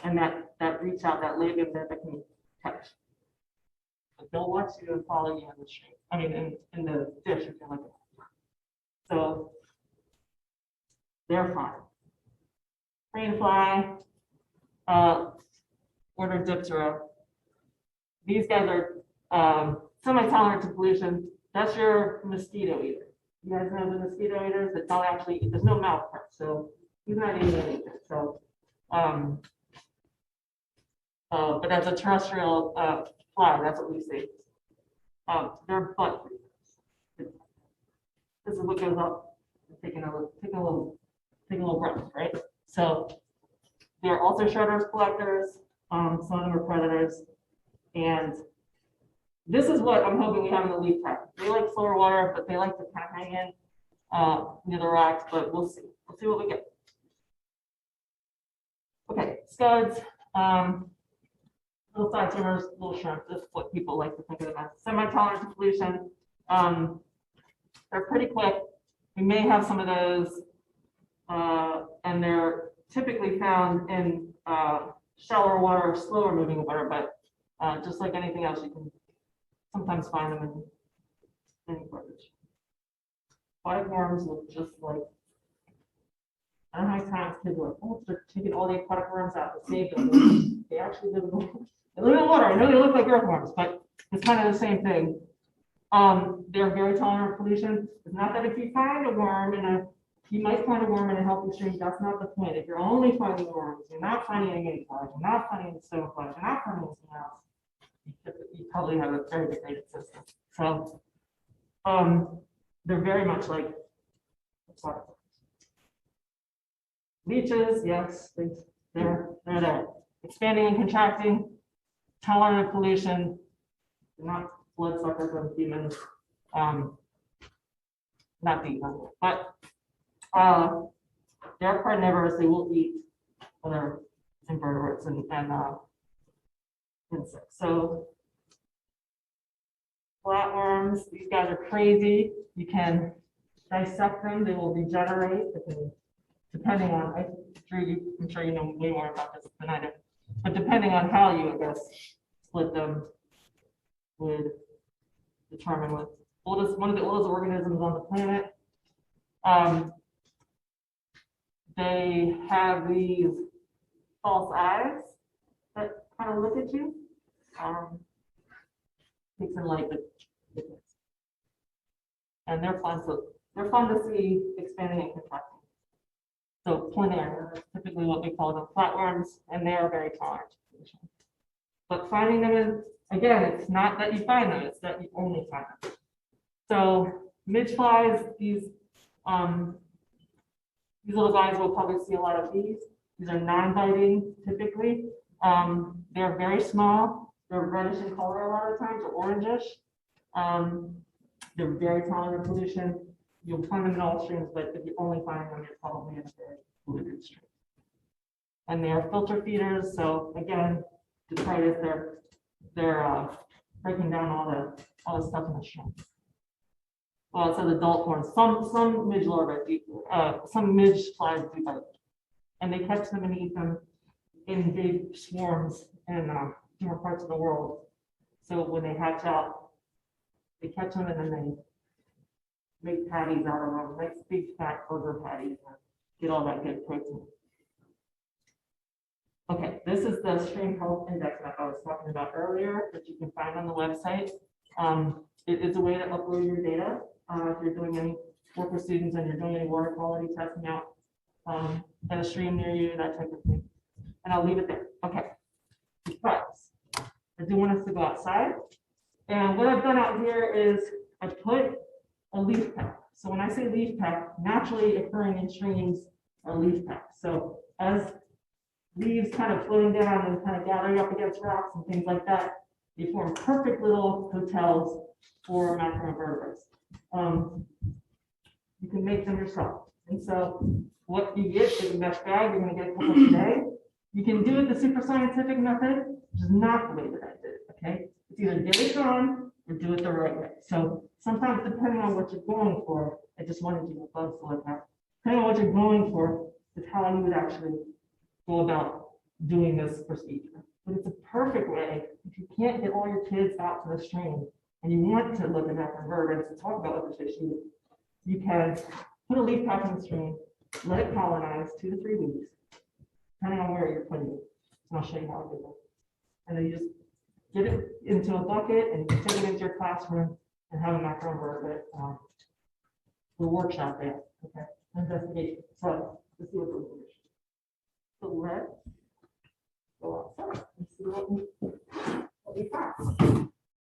and that reach out, that labia that they can touch. But they'll watch you and follow you in the stream. I mean, in the dish if you're looking at it. So they're fine. Crane fly, order Diptera. These guys are semi-tolerant to pollution. That's your mosquito eater. You guys know the mosquito eaters that don't actually eat. There's no mouth part, so he's not eating anything. So, but as a terrestrial fly, that's what we see. They're butt breathers. This is what goes up. Taking a little breath, right? So they're also shredders, collectors, some of them are predators. And this is what I'm hoping we have in the leaf pack. They like slower water, but they like to kind of hang in near the rocks, but we'll see. We'll see what we get. Okay, scuds, little side swimmers, little shrimp. This is what people like to think of them as. Semi-tolerant to pollution. They're pretty quick. We may have some of those, and they're typically found in shallower water or slower moving water, but just like anything else, you can sometimes find them in any footage. Aquatic worms look just like, I don't know how many times kids are like, oh, they're taking all the aquatic worms out to save them. They actually live in the water. They live in the water. I know they look like earthworms, but it's kind of the same thing. They're very tolerant of pollution. It's not that if you find a worm you might find a worm in a healthy stream. That's not the point. If you're only finding worms, you're not finding any mayflies, you're not finding any stoneflies, you're not finding anything else, you probably have a very degraded system. So they're very much like aquatic. Leeches, yes, they're there. Expanding and contracting, tolerant of pollution, not bloodsuckers or demons, not deep, but they're carnivorous. They will eat other invertebrates and insects. So flatworms, these guys are crazy. You can dissect them. They will regenerate. Depending on, I'm sure you know way more about this than I do, but depending on how you, I guess, split them would determine what one of the oldest organisms on the planet. They have these false eyes that kind of look at you. Takes in light, and they're fun to see expanding and contracting. So planaire, that's typically what we call them, flatworms, and they are very tolerant to pollution. But finding them is, again, it's not that you find them, it's that you only find them. So midge flies, these little guys will probably see a lot of these. These are non-biting typically. They're very small. They're reddish in color a lot of times, or orangish. They're very tolerant to pollution. You'll find them in all streams, but if you're only finding them, you're probably in a very polluted stream. And they are filter feeders. So again, detritus, they're breaking down all the stuff in the shrimp. Well, it says adult forms. Some midge larvae do, some midge flies do bite, and they catch them and eat them in big swarms in different parts of the world. So when they hatch out, they catch them and then they make patties out of them, nice big fat burger patties, and get all that good protein. Okay, this is the stream health index map I was talking about earlier that you can find on the website. It is a way to upload your data if you're doing any work with students and you're doing any water quality testing out at a stream near you, that type of thing. And I'll leave it there. Okay. But I do want us to go outside. And what I've done out here is I put a leaf pack. So when I say leaf pack, naturally occurring in streams are leaf packs. So as leaves kind of floating down and kind of gathering up against rocks and things like that, they form perfect little hotels for macroinvertebrates. You can make them yourself. And so what you get is a mesh bag. You're going to get a couple today. You can do it the super scientific method, which is not the way that I did it. Okay, it's either get it on or do it the right way. So sometimes, depending on what you're going for, I just wanted you to bugs to look at. Depending on what you're going for, is how you would actually go about doing this procedure. But it's a perfect way if you can't get all your kids out to the stream and you want to look at macroinvertebrates and talk about what the fish eat. You can put a leaf pack in the stream, let it colonize 2 to 3 weeks, depending on where you're putting it. And I'll show you how to do that. And then you just get it into a bucket and you take it into your classroom and have a macroinvertebrate the workshop there. Okay, investigation. So let's see what we're doing. So let's go outside and see what we find.